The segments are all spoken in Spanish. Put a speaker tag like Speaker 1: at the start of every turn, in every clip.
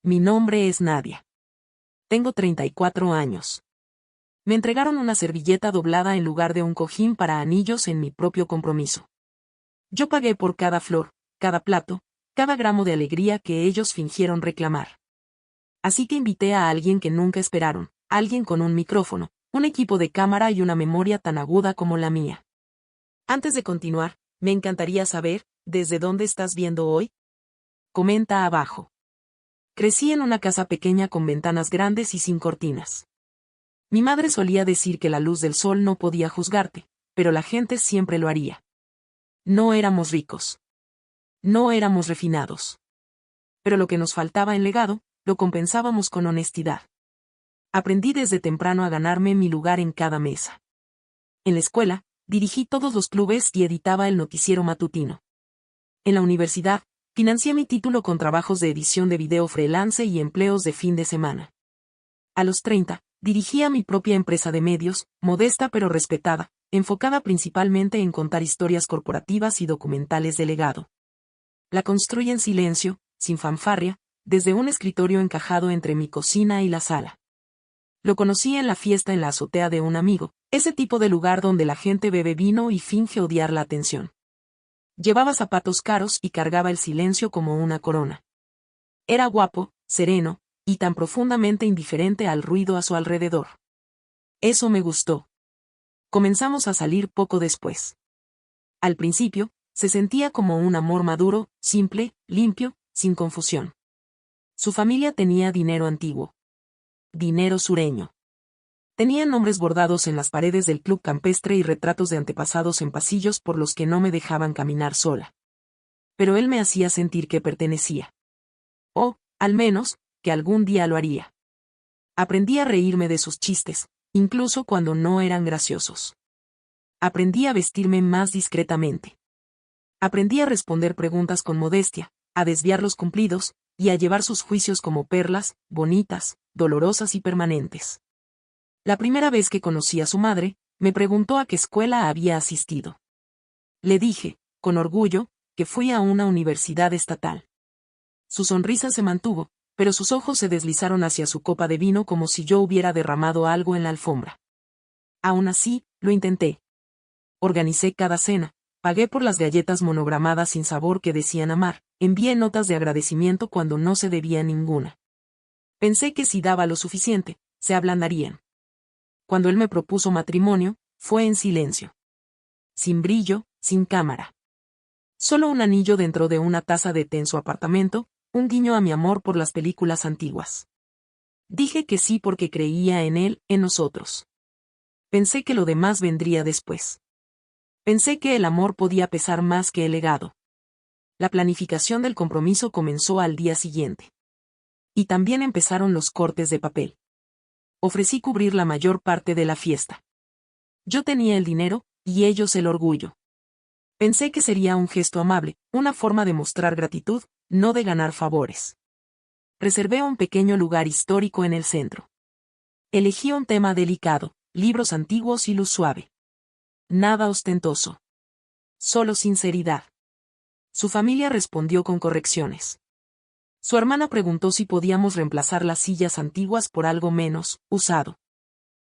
Speaker 1: Mi nombre es Nadia. Tengo 34 años. Me entregaron una servilleta doblada en lugar de un cojín para anillos en mi propio compromiso. Yo pagué por cada flor, cada plato, cada gramo de alegría que ellos fingieron reclamar. Así que invité a alguien que nunca esperaron, alguien con un micrófono, un equipo de cámara y una memoria tan aguda como la mía. Antes de continuar, me encantaría saber, ¿desde dónde estás viendo hoy? Comenta abajo. Crecí en una casa pequeña con ventanas grandes y sin cortinas. Mi madre solía decir que la luz del sol no podía juzgarte, pero la gente siempre lo haría. No éramos ricos. No éramos refinados. Pero lo que nos faltaba en legado, lo compensábamos con honestidad. Aprendí desde temprano a ganarme mi lugar en cada mesa. En la escuela, dirigí todos los clubes y editaba el noticiero matutino. En la universidad, financié mi título con trabajos de edición de video freelance y empleos de fin de semana. A los 30, dirigía mi propia empresa de medios, modesta pero respetada, enfocada principalmente en contar historias corporativas y documentales de legado. La construí en silencio, sin fanfarria, desde un escritorio encajado entre mi cocina y la sala. Lo conocí en la fiesta en la azotea de un amigo, ese tipo de lugar donde la gente bebe vino y finge odiar la atención. Llevaba zapatos caros y cargaba el silencio como una corona. Era guapo, sereno, y tan profundamente indiferente al ruido a su alrededor. Eso me gustó. Comenzamos a salir poco después. Al principio, se sentía como un amor maduro, simple, limpio, sin confusión. Su familia tenía dinero antiguo. Dinero sureño. Tenía nombres bordados en las paredes del club campestre y retratos de antepasados en pasillos por los que no me dejaban caminar sola. Pero él me hacía sentir que pertenecía. O, al menos, que algún día lo haría. Aprendí a reírme de sus chistes, incluso cuando no eran graciosos. Aprendí a vestirme más discretamente. Aprendí a responder preguntas con modestia, a desviar los cumplidos, y a llevar sus juicios como perlas, bonitas, dolorosas y permanentes. La primera vez que conocí a su madre, me preguntó a qué escuela había asistido. Le dije, con orgullo, que fui a una universidad estatal. Su sonrisa se mantuvo, pero sus ojos se deslizaron hacia su copa de vino como si yo hubiera derramado algo en la alfombra. Aún así, lo intenté. Organicé cada cena, pagué por las galletas monogramadas sin sabor que decían amar, envié notas de agradecimiento cuando no se debía ninguna. Pensé que si daba lo suficiente, se ablandarían. Cuando él me propuso matrimonio, fue en silencio. Sin brillo, sin cámara. Solo un anillo dentro de una taza de té en su apartamento, un guiño a mi amor por las películas antiguas. Dije que sí porque creía en él, en nosotros. Pensé que lo demás vendría después. Pensé que el amor podía pesar más que el legado. La planificación del compromiso comenzó al día siguiente. Y también empezaron los cortes de papel. Ofrecí cubrir la mayor parte de la fiesta. Yo tenía el dinero, y ellos el orgullo. Pensé que sería un gesto amable, una forma de mostrar gratitud, no de ganar favores. Reservé un pequeño lugar histórico en el centro. Elegí un tema delicado, libros antiguos y luz suave. Nada ostentoso. Solo sinceridad. Su familia respondió con correcciones. Su hermana preguntó si podíamos reemplazar las sillas antiguas por algo menos usado.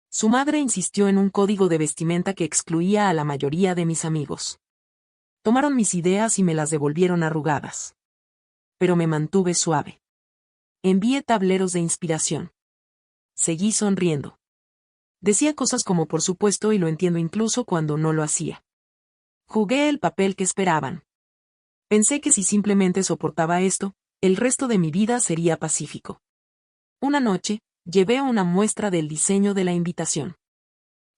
Speaker 1: Su madre insistió en un código de vestimenta que excluía a la mayoría de mis amigos. Tomaron mis ideas y me las devolvieron arrugadas. Pero me mantuve suave. Envié tableros de inspiración. Seguí sonriendo. Decía cosas como por supuesto y lo entiendo incluso cuando no lo hacía. Jugué el papel que esperaban. Pensé que si simplemente soportaba esto, el resto de mi vida sería pacífico. Una noche, llevé una muestra del diseño de la invitación.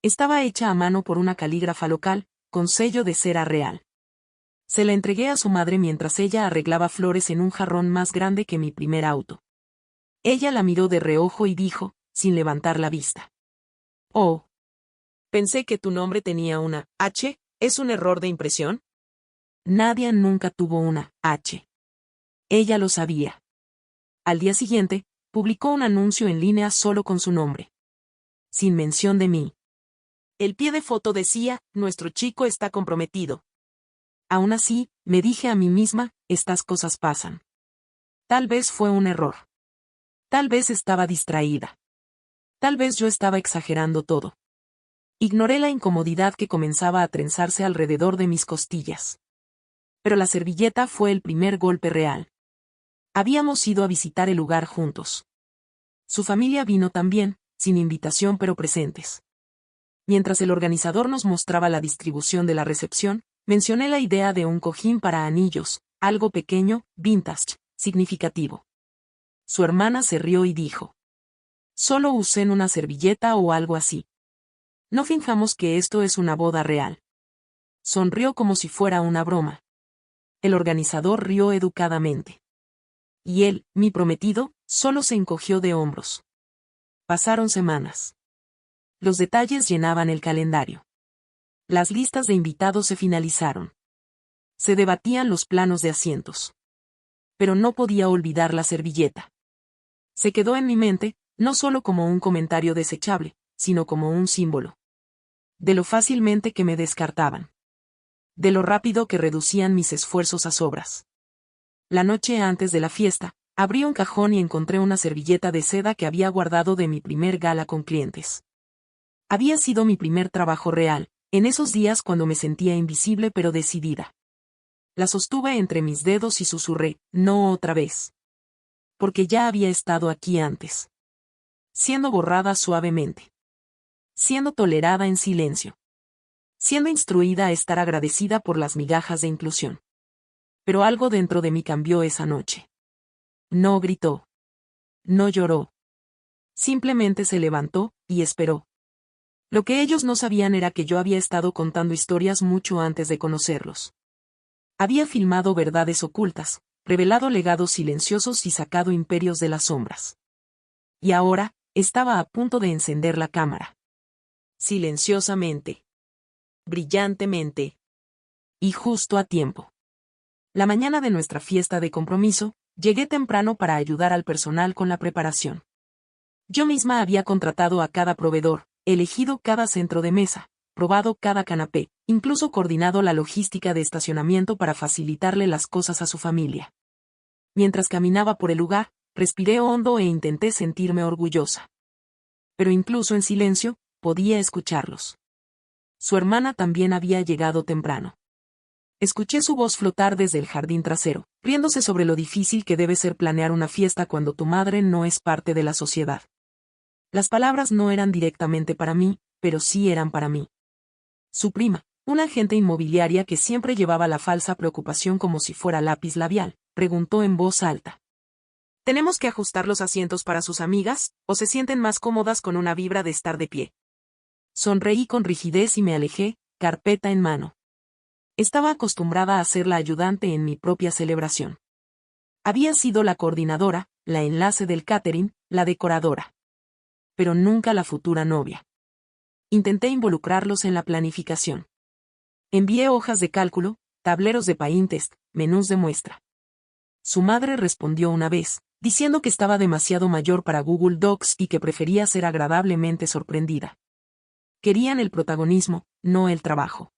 Speaker 1: Estaba hecha a mano por una calígrafa local, con sello de cera real. Se la entregué a su madre mientras ella arreglaba flores en un jarrón más grande que mi primer auto. Ella la miró de reojo y dijo, sin levantar la vista. Oh. Pensé que tu nombre tenía una H, ¿es un error de impresión? Nadia nunca tuvo una H. Ella lo sabía. Al día siguiente, publicó un anuncio en línea solo con su nombre. Sin mención de mí. El pie de foto decía, nuestro chico está comprometido. Aún así, me dije a mí misma, estas cosas pasan. Tal vez fue un error. Tal vez estaba distraída. Tal vez yo estaba exagerando todo. Ignoré la incomodidad que comenzaba a trenzarse alrededor de mis costillas. Pero la servilleta fue el primer golpe real. Habíamos ido a visitar el lugar juntos. Su familia vino también, sin invitación pero presentes. Mientras el organizador nos mostraba la distribución de la recepción, mencioné la idea de un cojín para anillos, algo pequeño, vintage, significativo. Su hermana se rió y dijo: solo usen una servilleta o algo así. No finjamos que esto es una boda real. Sonrió como si fuera una broma. El organizador rió educadamente. Y él, mi prometido, solo se encogió de hombros. Pasaron semanas. Los detalles llenaban el calendario. Las listas de invitados se finalizaron. Se debatían los planos de asientos. Pero no podía olvidar la servilleta. Se quedó en mi mente, no solo como un comentario desechable, sino como un símbolo. De lo fácilmente que me descartaban. De lo rápido que reducían mis esfuerzos a sobras. La noche antes de la fiesta, abrí un cajón y encontré una servilleta de seda que había guardado de mi primer gala con clientes. Había sido mi primer trabajo real, en esos días cuando me sentía invisible pero decidida. La sostuve entre mis dedos y susurré: no otra vez. Porque ya había estado aquí antes. Siendo borrada suavemente. Siendo tolerada en silencio. Siendo instruida a estar agradecida por las migajas de inclusión. Pero algo dentro de mí cambió esa noche. No gritó. No lloró. Simplemente se levantó, y esperó. Lo que ellos no sabían era que yo había estado contando historias mucho antes de conocerlos. Había filmado verdades ocultas, revelado legados silenciosos y sacado imperios de las sombras. Y ahora, estaba a punto de encender la cámara. Silenciosamente. Brillantemente. Y justo a tiempo. La mañana de nuestra fiesta de compromiso, llegué temprano para ayudar al personal con la preparación. Yo misma había contratado a cada proveedor, elegido cada centro de mesa, probado cada canapé, incluso coordinado la logística de estacionamiento para facilitarle las cosas a su familia. Mientras caminaba por el lugar, respiré hondo e intenté sentirme orgullosa. Pero incluso en silencio, podía escucharlos. Su hermana también había llegado temprano. Escuché su voz flotar desde el jardín trasero, riéndose sobre lo difícil que debe ser planear una fiesta cuando tu madre no es parte de la sociedad. Las palabras no eran directamente para mí, pero sí eran para mí. Su prima, una agente inmobiliaria que siempre llevaba la falsa preocupación como si fuera lápiz labial, preguntó en voz alta: ¿tenemos que ajustar los asientos para sus amigas, o se sienten más cómodas con una vibra de estar de pie? Sonreí con rigidez y me alejé, carpeta en mano. Estaba acostumbrada a ser la ayudante en mi propia celebración. Había sido la coordinadora, la enlace del catering, la decoradora. Pero nunca la futura novia. Intenté involucrarlos en la planificación. Envié hojas de cálculo, tableros de Pinterest, menús de muestra. Su madre respondió una vez, diciendo que estaba demasiado mayor para Google Docs y que prefería ser agradablemente sorprendida. Querían el protagonismo, no el trabajo.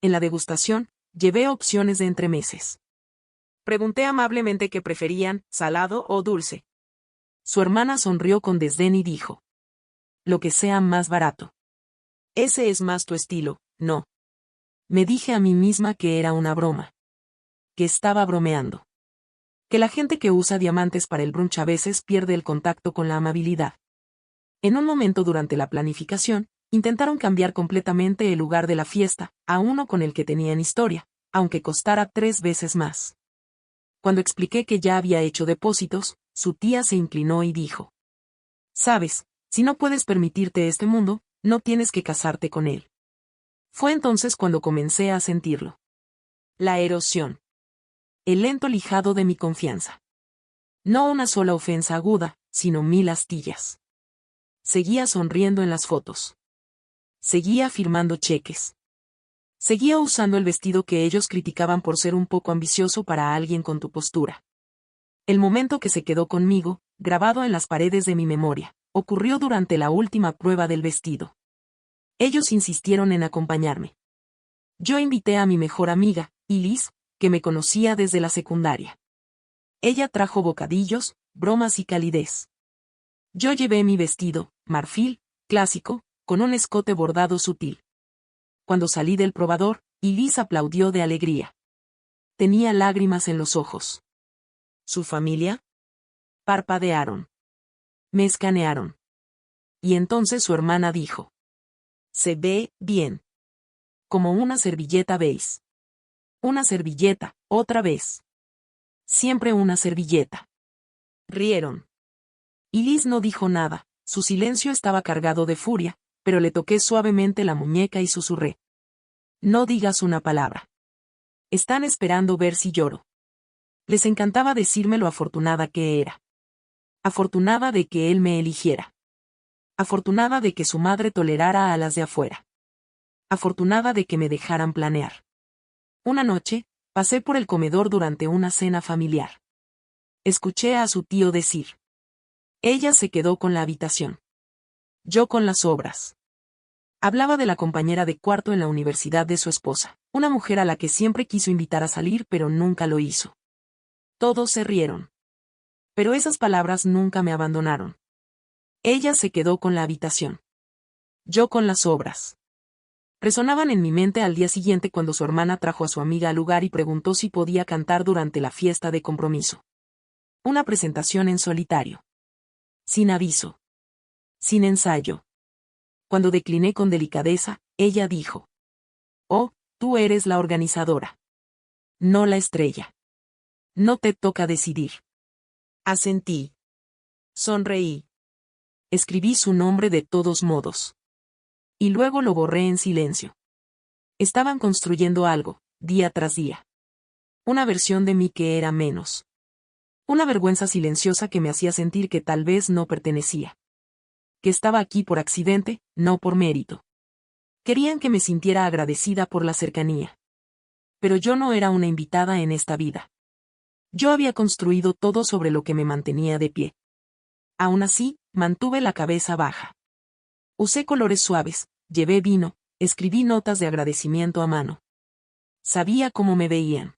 Speaker 1: En la degustación, llevé opciones de entremeses. Pregunté amablemente qué preferían, salado o dulce. Su hermana sonrió con desdén y dijo: lo que sea más barato. Ese es más tu estilo, ¿no? Me dije a mí misma que era una broma. Que estaba bromeando. Que la gente que usa diamantes para el brunch a veces pierde el contacto con la amabilidad. En un momento durante la planificación, intentaron cambiar completamente el lugar de la fiesta, a uno con el que tenían historia, aunque costara 3 veces más. Cuando expliqué que ya había hecho depósitos, su tía se inclinó y dijo: sabes, si no puedes permitirte este mundo, no tienes que casarte con él. Fue entonces cuando comencé a sentirlo. La erosión. El lento lijado de mi confianza. No una sola ofensa aguda, sino 1000 astillas. Seguía sonriendo en las fotos. Seguía firmando cheques. Seguía usando el vestido que ellos criticaban por ser un poco ambicioso para alguien con tu postura. El momento que se quedó conmigo, grabado en las paredes de mi memoria, ocurrió durante la última prueba del vestido. Ellos insistieron en acompañarme. Yo invité a mi mejor amiga, Liz, que me conocía desde la secundaria. Ella trajo bocadillos, bromas y calidez. Yo llevé mi vestido, marfil, clásico, con un escote bordado sutil. Cuando salí del probador, Elise aplaudió de alegría. Tenía lágrimas en los ojos. ¿Su familia? Parpadearon. Me escanearon. Y entonces su hermana dijo. Se ve bien. Como una servilleta beige. Una servilleta, otra vez. Siempre una servilleta. Rieron. Elise no dijo nada, su silencio estaba cargado de furia, pero le toqué suavemente la muñeca y susurré. No digas una palabra. Están esperando ver si lloro. Les encantaba decirme lo afortunada que era. Afortunada de que él me eligiera. Afortunada de que su madre tolerara a las de afuera. Afortunada de que me dejaran planear. Una noche, pasé por el comedor durante una cena familiar. Escuché a su tío decir. Ella se quedó con la habitación. Yo con las obras. Hablaba de la compañera de cuarto en la universidad de su esposa, una mujer a la que siempre quiso invitar a salir pero nunca lo hizo. Todos se rieron. Pero esas palabras nunca me abandonaron. Ella se quedó con la habitación. Yo con las obras. Resonaban en mi mente al día siguiente cuando su hermana trajo a su amiga al lugar y preguntó si podía cantar durante la fiesta de compromiso. Una presentación en solitario. Sin aviso. Sin ensayo. Cuando decliné con delicadeza, ella dijo. Oh, tú eres la organizadora. No la estrella. No te toca decidir. Asentí. Sonreí. Escribí su nombre de todos modos. Y luego lo borré en silencio. Estaban construyendo algo, día tras día. Una versión de mí que era menos. Una vergüenza silenciosa que me hacía sentir que tal vez no pertenecía. Que estaba aquí por accidente, no por mérito. Querían que me sintiera agradecida por la cercanía. Pero yo no era una invitada en esta vida. Yo había construido todo sobre lo que me mantenía de pie. Aún así, mantuve la cabeza baja. Usé colores suaves, llevé vino, escribí notas de agradecimiento a mano. Sabía cómo me veían.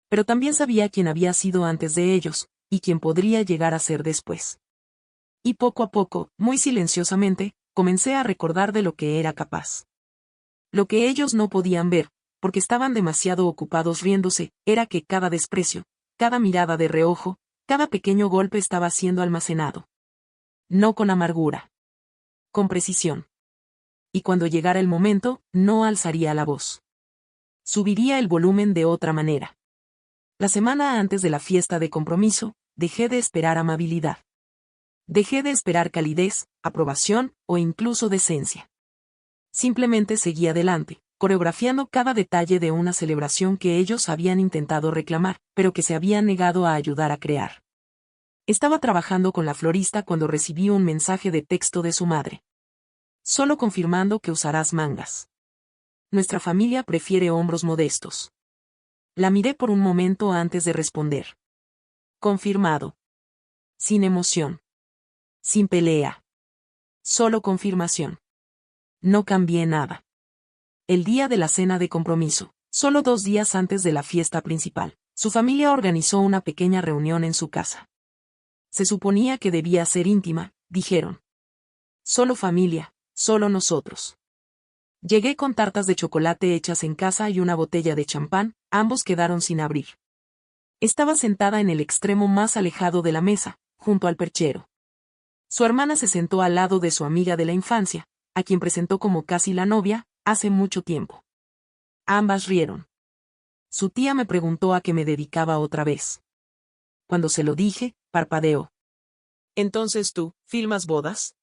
Speaker 1: Pero también sabía quién había sido antes de ellos, y quién podría llegar a ser después. Y poco a poco, muy silenciosamente, comencé a recordar de lo que era capaz. Lo que ellos no podían ver, porque estaban demasiado ocupados riéndose, era que cada desprecio, cada mirada de reojo, cada pequeño golpe estaba siendo almacenado. No con amargura. Con precisión. Y cuando llegara el momento, no alzaría la voz. Subiría el volumen de otra manera. La semana antes de la fiesta de compromiso, dejé de esperar amabilidad. Dejé de esperar calidez, aprobación, o incluso decencia. Simplemente seguí adelante, coreografiando cada detalle de una celebración que ellos habían intentado reclamar, pero que se habían negado a ayudar a crear. Estaba trabajando con la florista cuando recibí un mensaje de texto de su madre. Solo confirmando que usarás mangas. Nuestra familia prefiere hombros modestos. La miré por un momento antes de responder. Confirmado. Sin emoción. Sin pelea. Solo confirmación. No cambié nada. El día de la cena de compromiso, solo 2 días antes de la fiesta principal, su familia organizó una pequeña reunión en su casa. Se suponía que debía ser íntima, dijeron. Solo familia, solo nosotros. Llegué con tartas de chocolate hechas en casa y una botella de champán, ambos quedaron sin abrir. Estaba sentada en el extremo más alejado de la mesa, junto al perchero. Su hermana se sentó al lado de su amiga de la infancia, a quien presentó como casi la novia, hace mucho tiempo. Ambas rieron. Su tía me preguntó a qué me dedicaba otra vez. Cuando se lo dije, parpadeó. ¿Entonces tú, filmas bodas?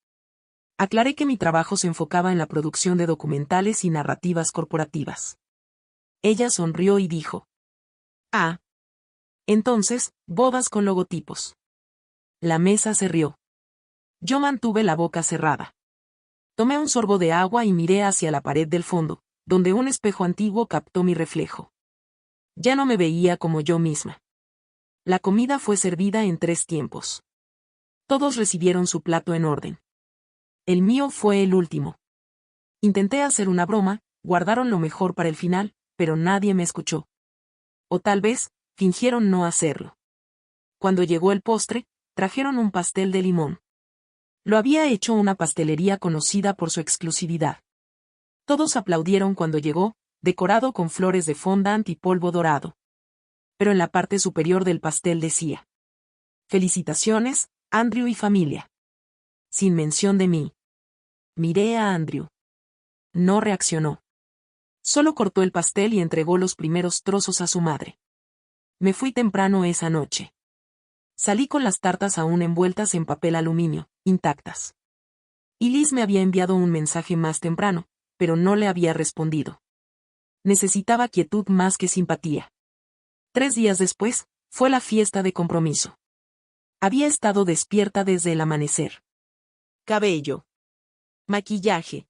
Speaker 1: Aclaré que mi trabajo se enfocaba en la producción de documentales y narrativas corporativas. Ella sonrió y dijo. Ah. Entonces, bodas con logotipos. La mesa se rió. Yo mantuve la boca cerrada. Tomé un sorbo de agua y miré hacia la pared del fondo, donde un espejo antiguo captó mi reflejo. Ya no me veía como yo misma. La comida fue servida en 3 tiempos. Todos recibieron su plato en orden. El mío fue el último. Intenté hacer una broma, guardaron lo mejor para el final, pero nadie me escuchó. O tal vez, fingieron no hacerlo. Cuando llegó el postre, trajeron un pastel de limón. Lo había hecho una pastelería conocida por su exclusividad. Todos aplaudieron cuando llegó, decorado con flores de fondant y polvo dorado. Pero en la parte superior del pastel decía: «Felicitaciones, Andrew y familia». Sin mención de mí. Miré a Andrew. No reaccionó. Solo cortó el pastel y entregó los primeros trozos a su madre. Me fui temprano esa noche. Salí con las tartas aún envueltas en papel aluminio, intactas. Y Liz me había enviado un mensaje más temprano, pero no le había respondido. Necesitaba quietud más que simpatía. 3 días después, fue la fiesta de compromiso. Había estado despierta desde el amanecer. Cabello. Maquillaje.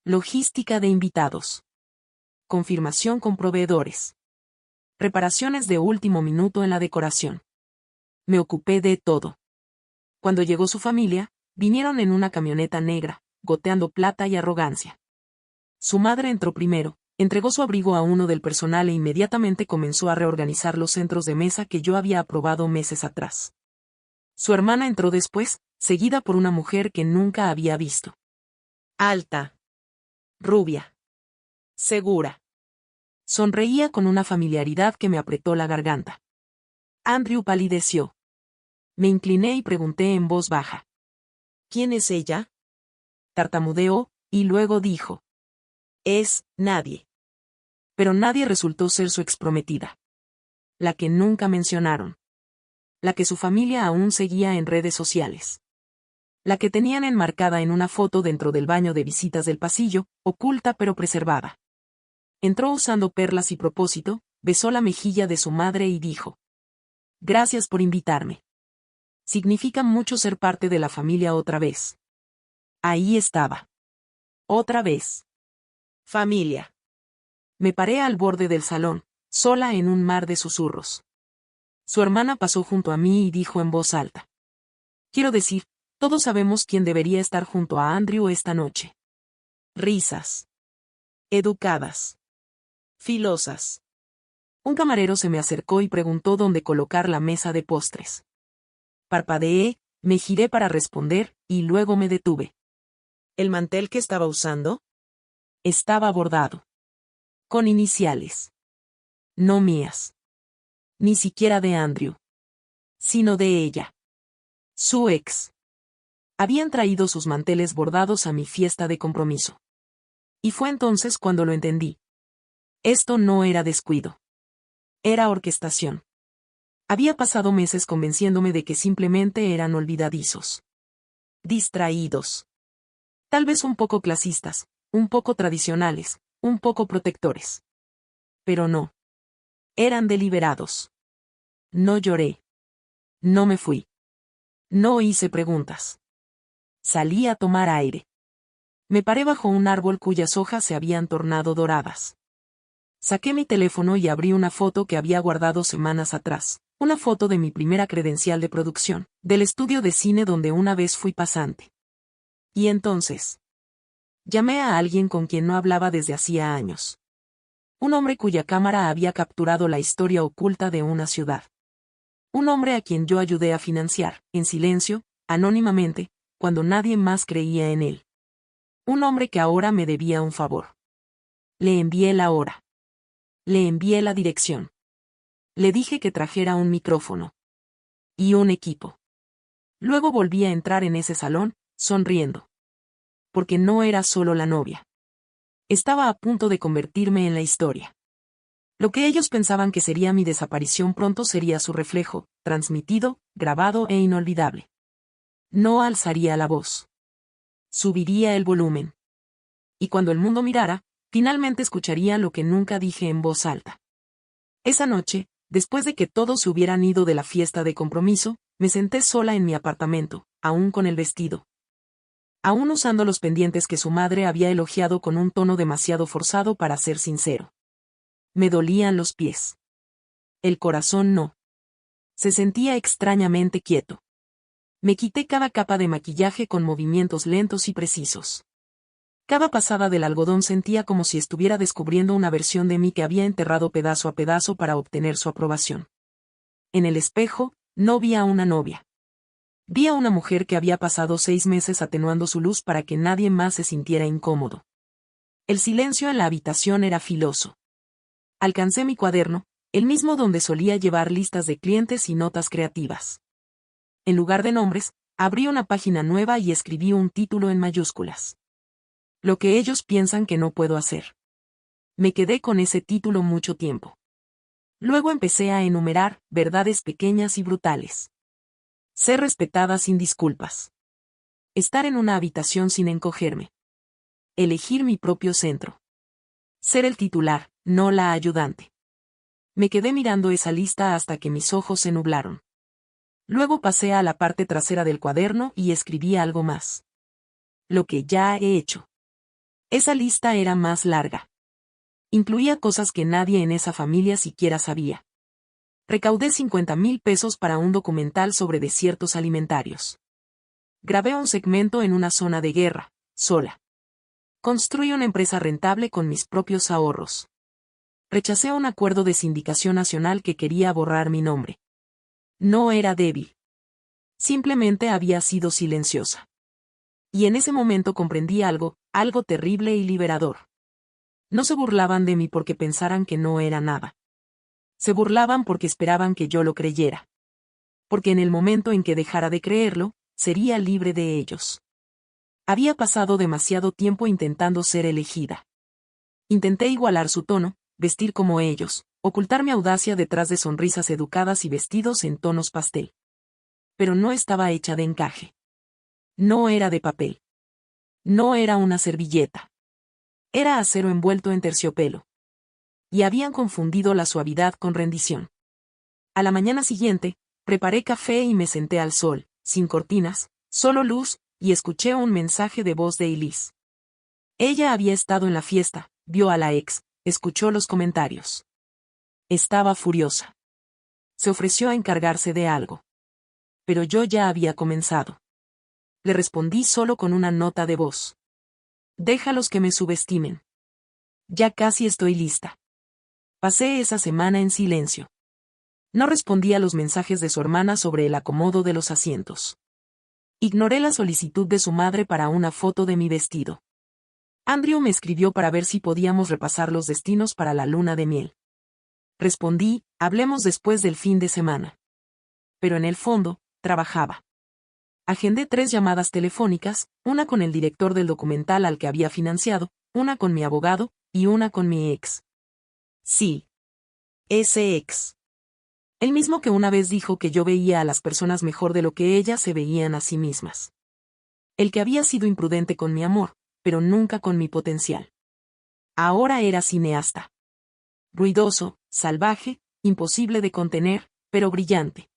Speaker 1: Logística de invitados. Confirmación con proveedores. Reparaciones de último minuto en la decoración. Me ocupé de todo. Cuando llegó su familia, vinieron en una camioneta negra, goteando plata y arrogancia. Su madre entró primero, entregó su abrigo a uno del personal e inmediatamente comenzó a reorganizar los centros de mesa que yo había aprobado meses atrás. Su hermana entró después, seguida por una mujer que nunca había visto. Alta. Rubia. Segura. Sonreía con una familiaridad que me apretó la garganta. Andrew palideció. Me incliné y pregunté en voz baja: ¿Quién es ella? Tartamudeó, y luego dijo: Es nadie. Pero nadie resultó ser su exprometida. La que nunca mencionaron. La que su familia aún seguía en redes sociales. La que tenían enmarcada en una foto dentro del baño de visitas del pasillo, oculta pero preservada. Entró usando perlas y propósito, besó la mejilla de su madre y dijo: Gracias por invitarme. Significa mucho ser parte de la familia otra vez. Ahí estaba. Otra vez. Familia. Me paré al borde del salón, sola en un mar de susurros. Su hermana pasó junto a mí y dijo en voz alta: Quiero decir, todos sabemos quién debería estar junto a Andrew esta noche. Risas. Educadas. Filosas. Un camarero se me acercó y preguntó dónde colocar la mesa de postres. Parpadeé, me giré para responder, y luego me detuve. ¿El mantel que estaba usando? Estaba bordado. Con iniciales. No mías. Ni siquiera de Andrew. Sino de ella. Su ex. Habían traído sus manteles bordados a mi fiesta de compromiso. Y fue entonces cuando lo entendí. Esto no era descuido. Era orquestación. Había pasado meses convenciéndome de que simplemente eran olvidadizos. Distraídos. Tal vez un poco clasistas, un poco tradicionales, un poco protectores. Pero no. Eran deliberados. No lloré. No me fui. No hice preguntas. Salí a tomar aire. Me paré bajo un árbol cuyas hojas se habían tornado doradas. Saqué mi teléfono y abrí una foto que había guardado semanas atrás, una foto de mi primera credencial de producción, del estudio de cine donde una vez fui pasante. Y entonces, llamé a alguien con quien no hablaba desde hacía años. Un hombre cuya cámara había capturado la historia oculta de una ciudad. Un hombre a quien yo ayudé a financiar, en silencio, anónimamente, cuando nadie más creía en él. Un hombre que ahora me debía un favor. Le envié la hora. Le envié la dirección. Le dije que trajera un micrófono. Y un equipo. Luego volví a entrar en ese salón, sonriendo. Porque no era solo la novia. Estaba a punto de convertirme en la historia. Lo que ellos pensaban que sería mi desaparición pronto sería su reflejo, transmitido, grabado e inolvidable. No alzaría la voz. Subiría el volumen. Y cuando el mundo mirara, finalmente escucharía lo que nunca dije en voz alta. Esa noche, después de que todos se hubieran ido de la fiesta de compromiso, me senté sola en mi apartamento, aún con el vestido. Aún usando los pendientes que su madre había elogiado con un tono demasiado forzado para ser sincero. Me dolían los pies. El corazón no. Se sentía extrañamente quieto. Me quité cada capa de maquillaje con movimientos lentos y precisos. Cada pasada del algodón sentía como si estuviera descubriendo una versión de mí que había enterrado pedazo a pedazo para obtener su aprobación. En el espejo, no vi a una novia. Vi a una mujer que había pasado 6 meses atenuando su luz para que nadie más se sintiera incómodo. El silencio en la habitación era filoso. Alcancé mi cuaderno, el mismo donde solía llevar listas de clientes y notas creativas. En lugar de nombres, abrí una página nueva y escribí un título en mayúsculas. Lo que ellos piensan que no puedo hacer. Me quedé con ese título mucho tiempo. Luego empecé a enumerar verdades pequeñas y brutales. Ser respetada sin disculpas. Estar en una habitación sin encogerme. Elegir mi propio centro. Ser el titular, no la ayudante. Me quedé mirando esa lista hasta que mis ojos se nublaron. Luego pasé a la parte trasera del cuaderno y escribí algo más. Lo que ya he hecho. Esa lista era más larga. Incluía cosas que nadie en esa familia siquiera sabía. Recaudé 50,000 pesos para un documental sobre desiertos alimentarios. Grabé un segmento en una zona de guerra, sola. Construí una empresa rentable con mis propios ahorros. Rechacé un acuerdo de sindicación nacional que quería borrar mi nombre. No era débil. Simplemente había sido silenciosa. Y en ese momento comprendí algo terrible y liberador. No se burlaban de mí porque pensaran que no era nada. Se burlaban porque esperaban que yo lo creyera. Porque en el momento en que dejara de creerlo, sería libre de ellos. Había pasado demasiado tiempo intentando ser elegida. Intenté igualar su tono, vestir como ellos, ocultar mi audacia detrás de sonrisas educadas y vestidos en tonos pastel. Pero no estaba hecha de encaje. No era de papel. No era una servilleta. Era acero envuelto en terciopelo. Y habían confundido la suavidad con rendición. A la mañana siguiente, preparé café y me senté al sol, sin cortinas, solo luz, y escuché un mensaje de voz de Elise. Ella había estado en la fiesta, vio a la ex, escuchó los comentarios. Estaba furiosa. Se ofreció a encargarse de algo. Pero yo ya había comenzado. Le respondí solo con una nota de voz. Déjalos que me subestimen. Ya casi estoy lista. Pasé esa semana en silencio. No respondí a los mensajes de su hermana sobre el acomodo de los asientos. Ignoré la solicitud de su madre para una foto de mi vestido. Andrew me escribió para ver si podíamos repasar los destinos para la luna de miel. Respondí, hablemos después del fin de semana. Pero en el fondo, trabajaba. Agendé 3 llamadas telefónicas, una con el director del documental al que había financiado, una con mi abogado, y una con mi ex. Sí. Ese ex. El mismo que una vez dijo que yo veía a las personas mejor de lo que ellas se veían a sí mismas. El que había sido imprudente con mi amor, pero nunca con mi potencial. Ahora era cineasta. Ruidoso, salvaje, imposible de contener, pero brillante.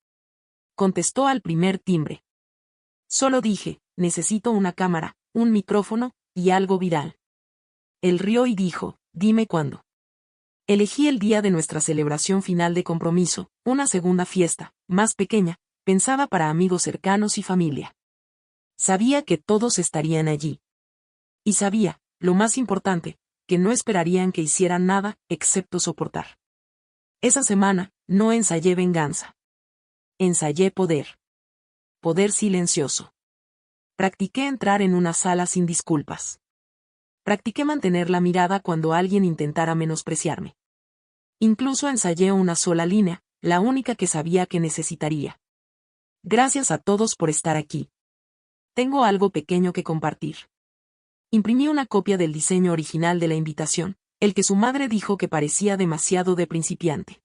Speaker 1: Contestó al primer timbre. Solo dije, necesito una cámara, un micrófono, y algo viral. Él rió y dijo, dime cuándo. Elegí el día de nuestra celebración final de compromiso, una segunda fiesta, más pequeña, pensaba para amigos cercanos y familia. Sabía que todos estarían allí. Y sabía, lo más importante, que no esperarían que hicieran nada, excepto soportar. Esa semana, no ensayé venganza. Ensayé poder. Poder silencioso. Practiqué entrar en una sala sin disculpas. Practiqué mantener la mirada cuando alguien intentara menospreciarme. Incluso ensayé una sola línea, la única que sabía que necesitaría. Gracias a todos por estar aquí. Tengo algo pequeño que compartir. Imprimí una copia del diseño original de la invitación, el que su madre dijo que parecía demasiado de principiante.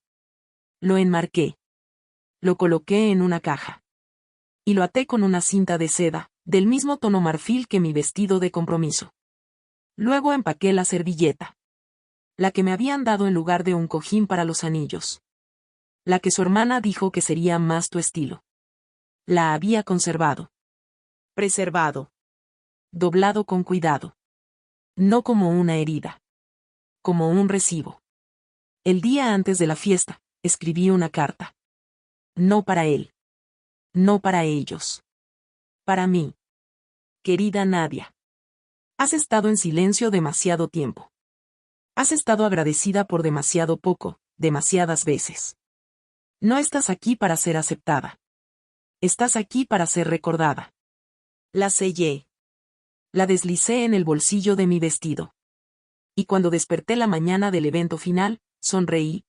Speaker 1: Lo enmarqué. Lo coloqué en una caja. Y lo até con una cinta de seda, del mismo tono marfil que mi vestido de compromiso. Luego empaqué la servilleta. La que me habían dado en lugar de un cojín para los anillos. La que su hermana dijo que sería más tu estilo. La había conservado. Preservado. Doblado con cuidado. No como una herida. Como un recibo. El día antes de la fiesta, escribí una carta. No para él. No para ellos. Para mí. Querida Nadia. Has estado en silencio demasiado tiempo. Has estado agradecida por demasiado poco, demasiadas veces. No estás aquí para ser aceptada. Estás aquí para ser recordada. La sellé. La deslicé en el bolsillo de mi vestido. Y cuando desperté la mañana del evento final, sonreí.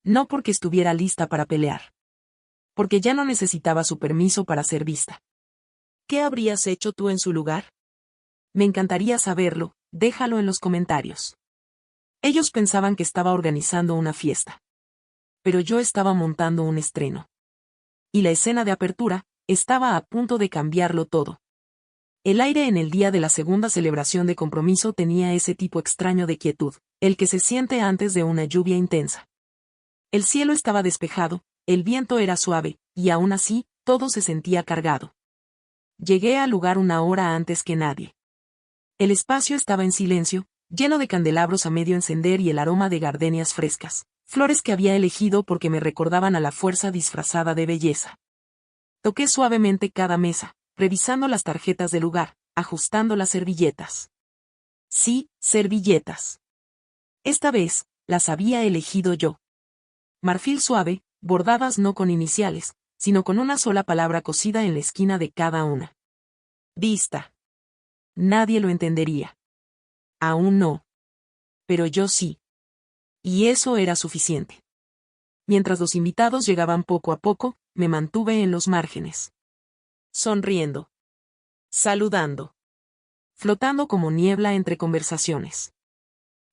Speaker 1: No porque estuviera lista para pelear. Porque ya no necesitaba su permiso para ser vista. ¿Qué habrías hecho tú en su lugar? Me encantaría saberlo, déjalo en los comentarios. Ellos pensaban que estaba organizando una fiesta. Pero yo estaba montando un estreno. Y la escena de apertura estaba a punto de cambiarlo todo. El aire en el día de la segunda celebración de compromiso tenía ese tipo extraño de quietud, el que se siente antes de una lluvia intensa. El cielo estaba despejado, el viento era suave, y aún así, todo se sentía cargado. Llegué al lugar una hora antes que nadie. El espacio estaba en silencio, lleno de candelabros a medio encender y el aroma de gardenias frescas, flores que había elegido porque me recordaban a la fuerza disfrazada de belleza. Toqué suavemente cada mesa, revisando las tarjetas del lugar, ajustando las servilletas. Sí, servilletas. Esta vez, las había elegido yo. Marfil suave, bordadas no con iniciales, sino con una sola palabra cosida en la esquina de cada una. Vista. Nadie lo entendería. Aún no. Pero yo sí. Y eso era suficiente. Mientras los invitados llegaban poco a poco, me mantuve en los márgenes. Sonriendo. Saludando. Flotando como niebla entre conversaciones.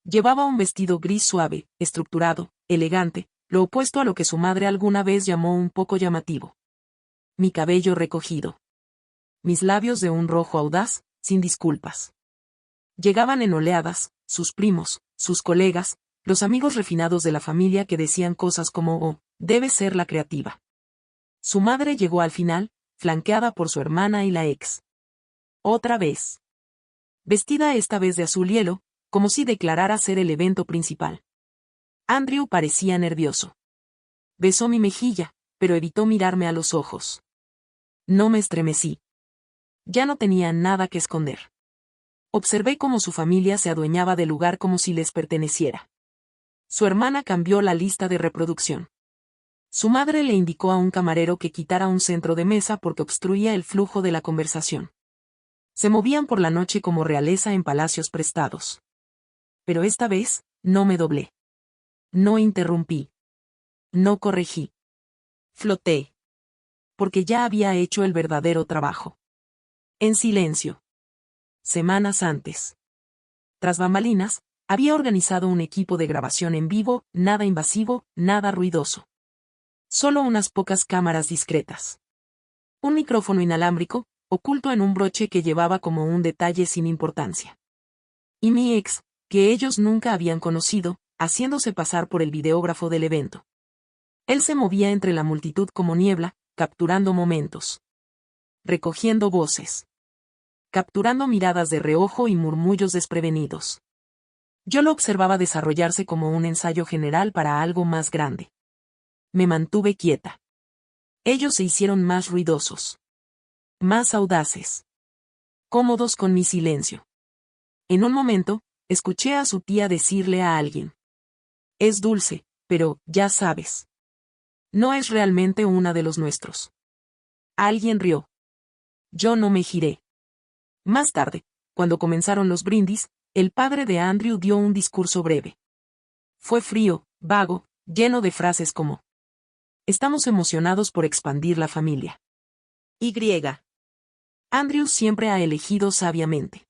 Speaker 1: Llevaba un vestido gris suave, estructurado, elegante, lo opuesto a lo que su madre alguna vez llamó un poco llamativo. Mi cabello recogido. Mis labios de un rojo audaz, sin disculpas. Llegaban en oleadas, sus primos, sus colegas, los amigos refinados de la familia que decían cosas como «Oh, debe ser la creativa». Su madre llegó al final, flanqueada por su hermana y la ex. Otra vez. Vestida esta vez de azul hielo, como si declarara ser el evento principal. Andrew parecía nervioso. Besó mi mejilla, pero evitó mirarme a los ojos. No me estremecí. Ya no tenía nada que esconder. Observé cómo su familia se adueñaba del lugar como si les perteneciera. Su hermana cambió la lista de reproducción. Su madre le indicó a un camarero que quitara un centro de mesa porque obstruía el flujo de la conversación. Se movían por la noche como realeza en palacios prestados. Pero esta vez, no me doblé. No interrumpí. No corregí. Floté. Porque ya había hecho el verdadero trabajo. En silencio. Semanas antes. Tras bambalinas, había organizado un equipo de grabación en vivo, nada invasivo, nada ruidoso. Solo unas pocas cámaras discretas. Un micrófono inalámbrico, oculto en un broche que llevaba como un detalle sin importancia. Y mi ex, que ellos nunca habían conocido, haciéndose pasar por el videógrafo del evento. Él se movía entre la multitud como niebla, capturando momentos. Recogiendo voces. Capturando miradas de reojo y murmullos desprevenidos. Yo lo observaba desarrollarse como un ensayo general para algo más grande. Me mantuve quieta. Ellos se hicieron más ruidosos. Más audaces. Cómodos con mi silencio. En un momento, escuché a su tía decirle a alguien. Es dulce, pero, ya sabes. No es realmente una de los nuestros. Alguien rió. Yo no me giré. Más tarde, cuando comenzaron los brindis, el padre de Andrew dio un discurso breve. Fue frío, vago, lleno de frases como: estamos emocionados por expandir la familia. Y. Andrew siempre ha elegido sabiamente.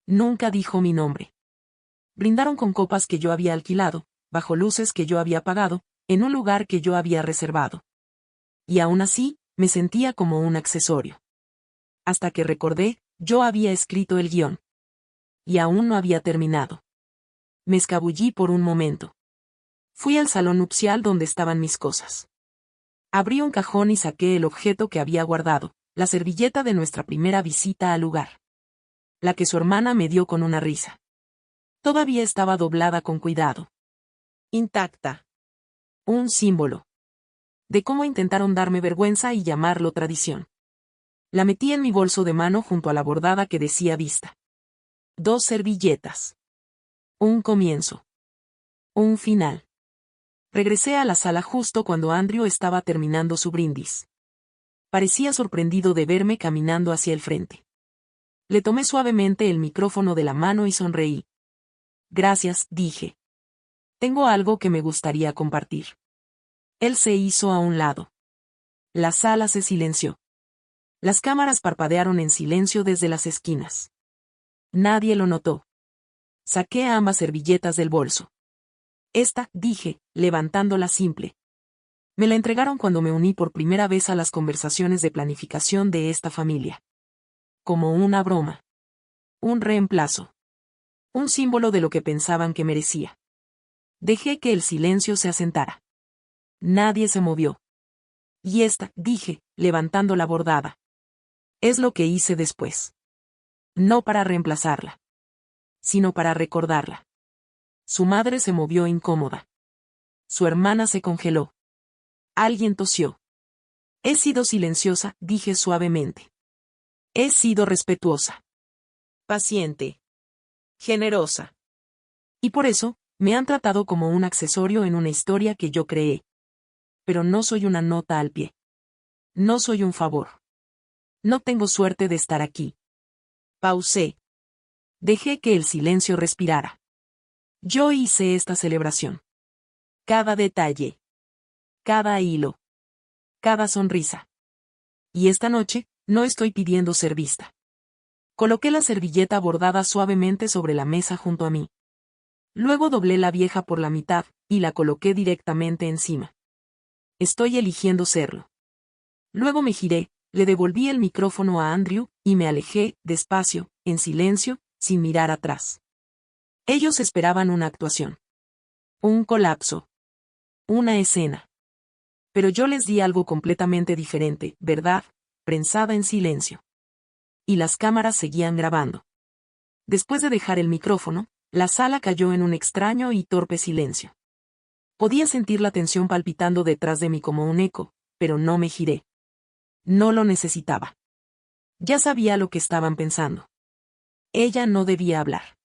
Speaker 1: Nunca dijo mi nombre. Brindaron con copas que yo había alquilado, bajo luces que yo había pagado, en un lugar que yo había reservado. Y aún así, me sentía como un accesorio. Hasta que recordé, yo había escrito el guión. Y aún no había terminado. Me escabullí por un momento. Fui al salón nupcial donde estaban mis cosas. Abrí un cajón y saqué el objeto que había guardado, la servilleta de nuestra primera visita al lugar. La que su hermana me dio con una risa. Todavía estaba doblada con cuidado. Intacta. Un símbolo. De cómo intentaron darme vergüenza y llamarlo tradición. La metí en mi bolso de mano junto a la bordada que decía vista. 2 servilletas. Un comienzo. Un final. Regresé a la sala justo cuando Andrew estaba terminando su brindis. Parecía sorprendido de verme caminando hacia el frente. Le tomé suavemente el micrófono de la mano y sonreí. Gracias, dije. Tengo algo que me gustaría compartir. Él se hizo a un lado. La sala se silenció. Las cámaras parpadearon en silencio desde las esquinas. Nadie lo notó. Saqué ambas servilletas del bolso. Esta, dije, levantándola simple. Me la entregaron cuando me uní por primera vez a las conversaciones de planificación de esta familia. Como una broma. Un reemplazo. Un símbolo de lo que pensaban que merecía. Dejé que el silencio se asentara. Nadie se movió. Y esta, dije, levantando la bordada. Es lo que hice después. No para reemplazarla, sino para recordarla. Su madre se movió incómoda. Su hermana se congeló. Alguien tosió. He sido silenciosa, dije suavemente. He sido respetuosa. Paciente. Generosa. Y por eso, me han tratado como un accesorio en una historia que yo creé. Pero no soy una nota al pie. No soy un favor. No tengo suerte de estar aquí. Pausé. Dejé que el silencio respirara. Yo hice esta celebración. Cada detalle. Cada hilo. Cada sonrisa. Y esta noche, no estoy pidiendo ser vista. Coloqué la servilleta bordada suavemente sobre la mesa junto a mí. Luego doblé la vieja por la mitad, y la coloqué directamente encima. Estoy eligiendo serlo. Luego me giré, le devolví el micrófono a Andrew, y me alejé, despacio, en silencio, sin mirar atrás. Ellos esperaban una actuación. Un colapso. Una escena. Pero yo les di algo completamente diferente, verdad, prensada en silencio. Y las cámaras seguían grabando. Después de dejar el micrófono, la sala cayó en un extraño y torpe silencio. Podía sentir la tensión palpitando detrás de mí como un eco, pero no me giré. No lo necesitaba. Ya sabía lo que estaban pensando. Ella no debía hablar.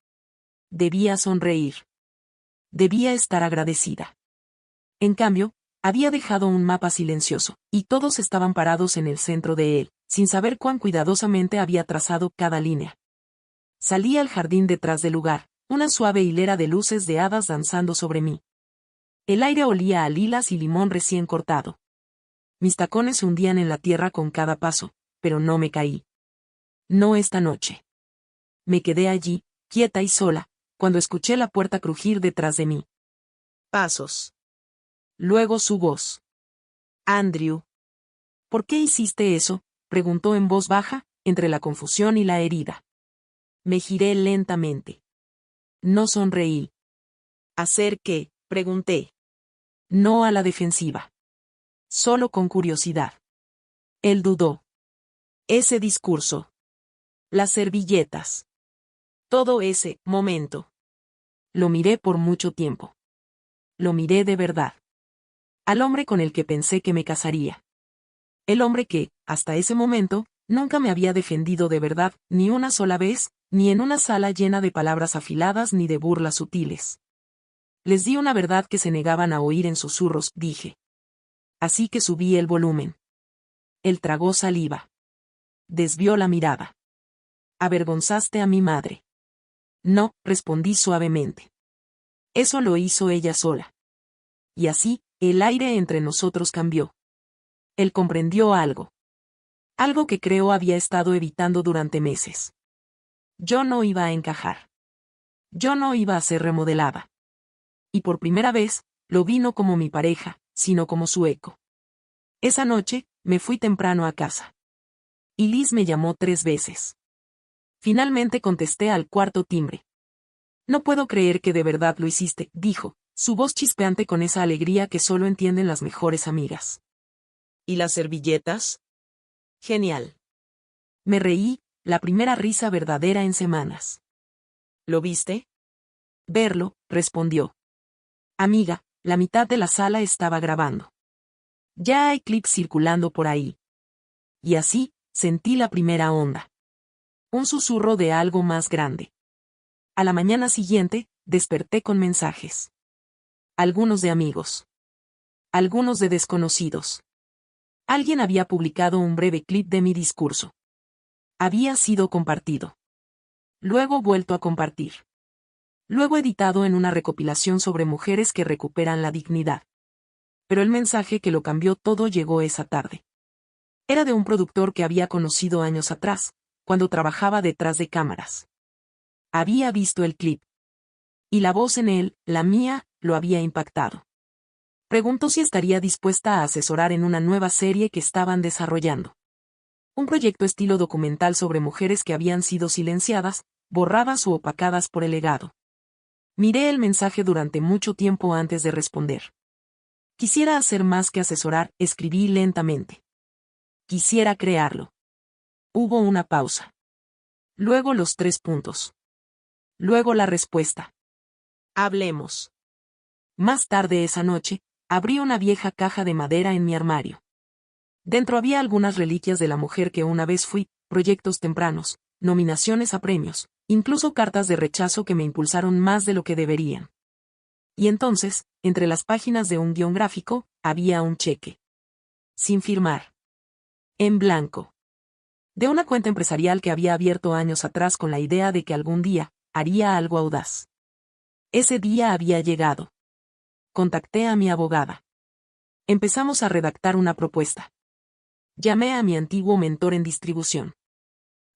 Speaker 1: Debía sonreír. Debía estar agradecida. En cambio, había dejado un mapa silencioso, y todos estaban parados en el centro de él, sin saber cuán cuidadosamente había trazado cada línea. Salí al jardín detrás del lugar, una suave hilera de luces de hadas danzando sobre mí. El aire olía a lilas y limón recién cortado. Mis tacones se hundían en la tierra con cada paso, pero no me caí. No esta noche. Me quedé allí, quieta y sola, cuando escuché la puerta crujir detrás de mí. Pasos. Luego su voz. Andrew. ¿Por qué hiciste eso?, preguntó en voz baja, entre la confusión y la herida. Me giré lentamente. No sonreí. ¿Hacer qué?, pregunté. No a la defensiva. Solo con curiosidad. Él dudó. Ese discurso. Las servilletas. Todo ese momento. Lo miré por mucho tiempo. Lo miré de verdad. Al hombre con el que pensé que me casaría. El hombre que, hasta ese momento, nunca me había defendido de verdad, ni una sola vez, ni en una sala llena de palabras afiladas ni de burlas sutiles. Les di una verdad que se negaban a oír en susurros, dije. Así que subí el volumen. Él tragó saliva. Desvió la mirada. Avergonzaste a mi madre. No, respondí suavemente. Eso lo hizo ella sola. Y así, el aire entre nosotros cambió. Él comprendió algo. Algo que creo había estado evitando durante meses. Yo no iba a encajar. Yo no iba a ser remodelada. Y por primera vez, lo vi no como mi pareja, sino como su eco. Esa noche, me fui temprano a casa. Y Liz me llamó 3 veces. Finalmente contesté al cuarto timbre. No puedo creer que de verdad lo hiciste, dijo, su voz chispeante con esa alegría que solo entienden las mejores amigas. ¿Y las servilletas? Genial. Me reí, la primera risa verdadera en semanas. ¿Lo viste? Verlo, respondió. Amiga, la mitad de la sala estaba grabando. Ya hay clips circulando por ahí. Y así, sentí la primera onda. Un susurro de algo más grande. A la mañana siguiente, desperté con mensajes. Algunos de amigos. Algunos de desconocidos. Alguien había publicado un breve clip de mi discurso. Había sido compartido. Luego vuelto a compartir. Luego editado en una recopilación sobre mujeres que recuperan la dignidad. Pero el mensaje que lo cambió todo llegó esa tarde. Era de un productor que había conocido años atrás, cuando trabajaba detrás de cámaras. Había visto el clip. Y la voz en él, la mía, lo había impactado. Preguntó si estaría dispuesta a asesorar en una nueva serie que estaban desarrollando. Un proyecto estilo documental sobre mujeres que habían sido silenciadas, borradas u opacadas por el legado. Miré el mensaje durante mucho tiempo antes de responder. Quisiera hacer más que asesorar, escribí lentamente. Quisiera crearlo. Hubo una pausa. Luego los 3 puntos. Luego la respuesta. Hablemos. Más tarde esa noche, abrí una vieja caja de madera en mi armario. Dentro había algunas reliquias de la mujer que una vez fui, proyectos tempranos, nominaciones a premios, incluso cartas de rechazo que me impulsaron más de lo que deberían. Y entonces, entre las páginas de un guión gráfico, había un cheque. Sin firmar. En blanco. De una cuenta empresarial que había abierto años atrás con la idea de que algún día, haría algo audaz. Ese día había llegado. Contacté a mi abogada. Empezamos a redactar una propuesta. Llamé a mi antiguo mentor en distribución.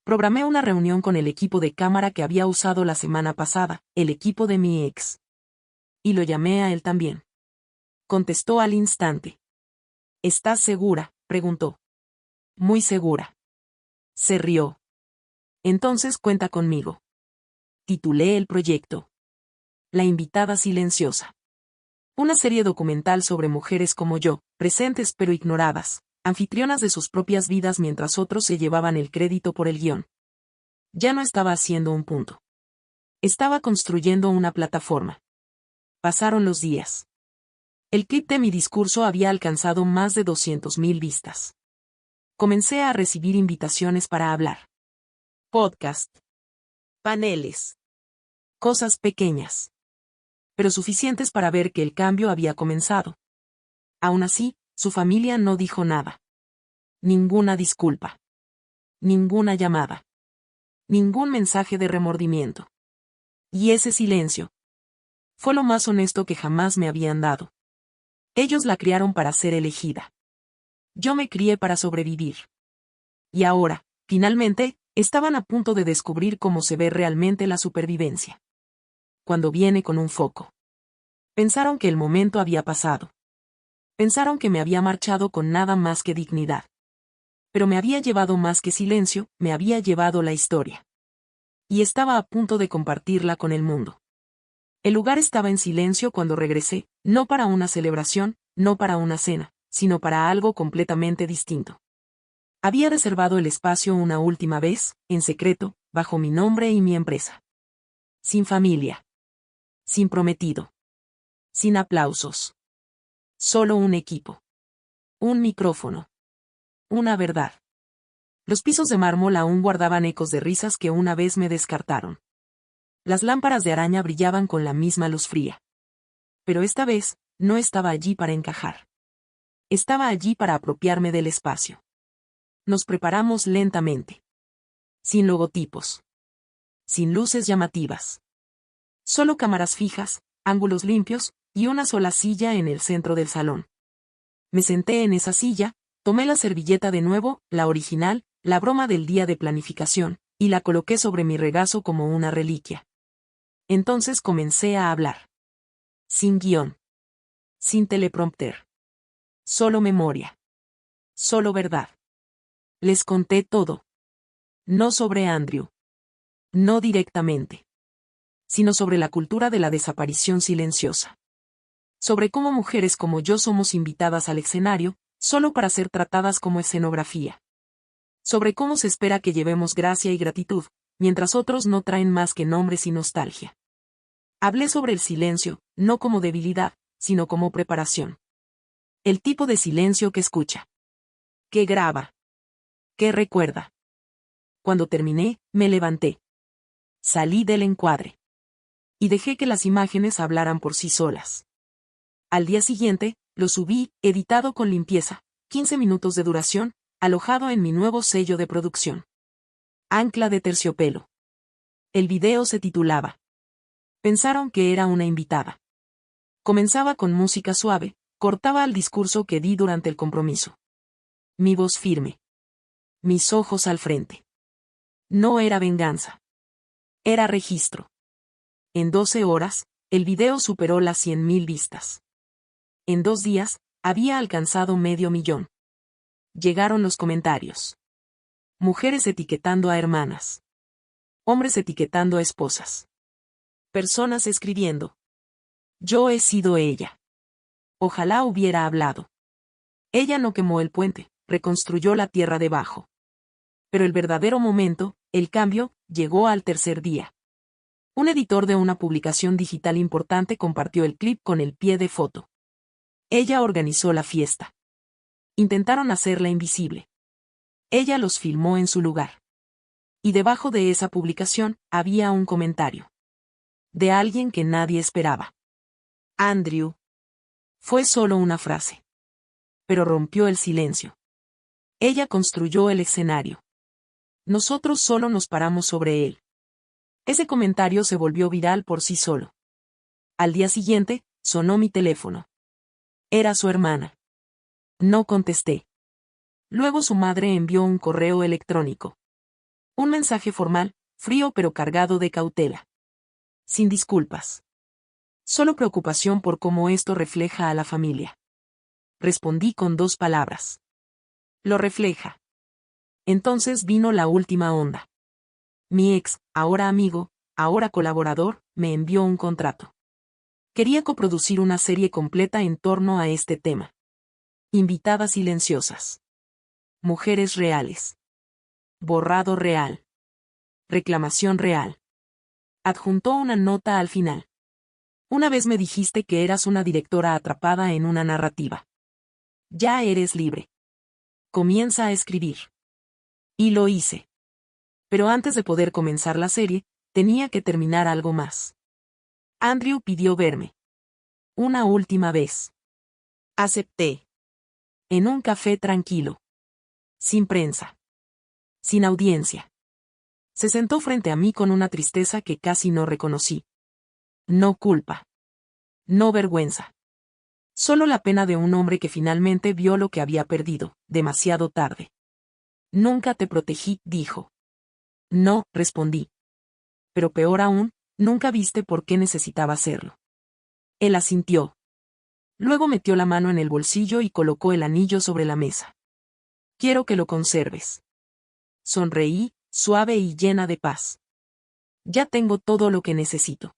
Speaker 1: Programé una reunión con el equipo de cámara que había usado la semana pasada, el equipo de mi ex. Y lo llamé a él también. Contestó al instante. ¿Estás segura?, preguntó. Muy segura. Se rió. Entonces cuenta conmigo. Titulé el proyecto. La invitada silenciosa. Una serie documental sobre mujeres como yo, presentes pero ignoradas, anfitrionas de sus propias vidas mientras otros se llevaban el crédito por el guión. Ya no estaba haciendo un punto. Estaba construyendo una plataforma. Pasaron los días. El clip de mi discurso había alcanzado más de 200.000 vistas. Comencé a recibir invitaciones para hablar. Podcast. Paneles. Cosas pequeñas. Pero suficientes para ver que el cambio había comenzado. Aún así, su familia no dijo nada. Ninguna disculpa. Ninguna llamada. Ningún mensaje de remordimiento. Y ese silencio. Fue lo más honesto que jamás me habían dado. Ellos la criaron para ser elegida. Yo me crié para sobrevivir. Y ahora, finalmente, estaban a punto de descubrir cómo se ve realmente la supervivencia. Cuando viene con un foco. Pensaron que el momento había pasado. Pensaron que me había marchado con nada más que dignidad. Pero me había llevado más que silencio, me había llevado la historia. Y estaba a punto de compartirla con el mundo. El lugar estaba en silencio cuando regresé, no para una celebración, no para una cena, sino para algo completamente distinto. Había reservado el espacio una última vez, en secreto, bajo mi nombre y mi empresa. Sin familia. Sin prometido. Sin aplausos. Solo un equipo. Un micrófono. Una verdad. Los pisos de mármol aún guardaban ecos de risas que una vez me descartaron. Las lámparas de araña brillaban con la misma luz fría. Pero esta vez, no estaba allí para encajar. Estaba allí para apropiarme del espacio. Nos preparamos lentamente. Sin logotipos. Sin luces llamativas. Solo cámaras fijas, ángulos limpios, y una sola silla en el centro del salón. Me senté en esa silla, tomé la servilleta de nuevo, la original, la broma del día de planificación, y la coloqué sobre mi regazo como una reliquia. Entonces comencé a hablar. Sin guión. Sin teleprompter. Solo memoria. Solo verdad. Les conté todo. No sobre Andrew. No directamente. Sino sobre la cultura de la desaparición silenciosa. Sobre cómo mujeres como yo somos invitadas al escenario, solo para ser tratadas como escenografía. Sobre cómo se espera que llevemos gracia y gratitud, mientras otros no traen más que nombres y nostalgia. Hablé sobre el silencio, no como debilidad, sino como preparación. El tipo de silencio que escucha. Que graba. Que recuerda. Cuando terminé, me levanté. Salí del encuadre. Y dejé que las imágenes hablaran por sí solas. Al día siguiente, lo subí, editado con limpieza, 15 minutos de duración, alojado en mi nuevo sello de producción. Ancla de terciopelo. El video se titulaba. Pensaron que era una invitada. Comenzaba con música suave, cortaba al discurso que di durante el compromiso. Mi voz firme. Mis ojos al frente. No era venganza. Era registro. En 12 horas, el video superó las 100.000 vistas. En 2 días, había alcanzado 500.000. Llegaron los comentarios. Mujeres etiquetando a hermanas. Hombres etiquetando a esposas. Personas escribiendo. Yo he sido ella. Ojalá hubiera hablado. Ella no quemó el puente, reconstruyó la tierra debajo. Pero el verdadero momento, el cambio, llegó al tercer día. Un editor de una publicación digital importante compartió el clip con el pie de foto. Ella organizó la fiesta. Intentaron hacerla invisible. Ella los filmó en su lugar. Y debajo de esa publicación, había un comentario. De alguien que nadie esperaba. Andrew. Fue solo una frase. Pero rompió el silencio. Ella construyó el escenario. Nosotros solo nos paramos sobre él. Ese comentario se volvió viral por sí solo. Al día siguiente, sonó mi teléfono. Era su hermana. No contesté. Luego su madre envió un correo electrónico. Un mensaje formal, frío pero cargado de cautela. Sin disculpas. Solo preocupación por cómo esto refleja a la familia. Respondí con 2 palabras. Lo refleja. Entonces vino la última onda. Mi ex, ahora amigo, ahora colaborador, me envió un contrato. Quería coproducir una serie completa en torno a este tema. Invitadas silenciosas. Mujeres reales. Borrado real. Reclamación real. Adjuntó una nota al final. Una vez me dijiste que eras una directora atrapada en una narrativa. Ya eres libre. Comienza a escribir. Y lo hice. Pero antes de poder comenzar la serie, tenía que terminar algo más. Andrew pidió verme. Una última vez. Acepté. En un café tranquilo. Sin prensa. Sin audiencia. Se sentó frente a mí con una tristeza que casi no reconocí. No culpa. No vergüenza. Solo la pena de un hombre que finalmente vio lo que había perdido, demasiado tarde. Nunca te protegí, dijo. No, respondí. Pero peor aún, nunca viste por qué necesitaba hacerlo. Él asintió. Luego metió la mano en el bolsillo y colocó el anillo sobre la mesa. Quiero que lo conserves. Sonreí, suave y llena de paz. Ya tengo todo lo que necesito.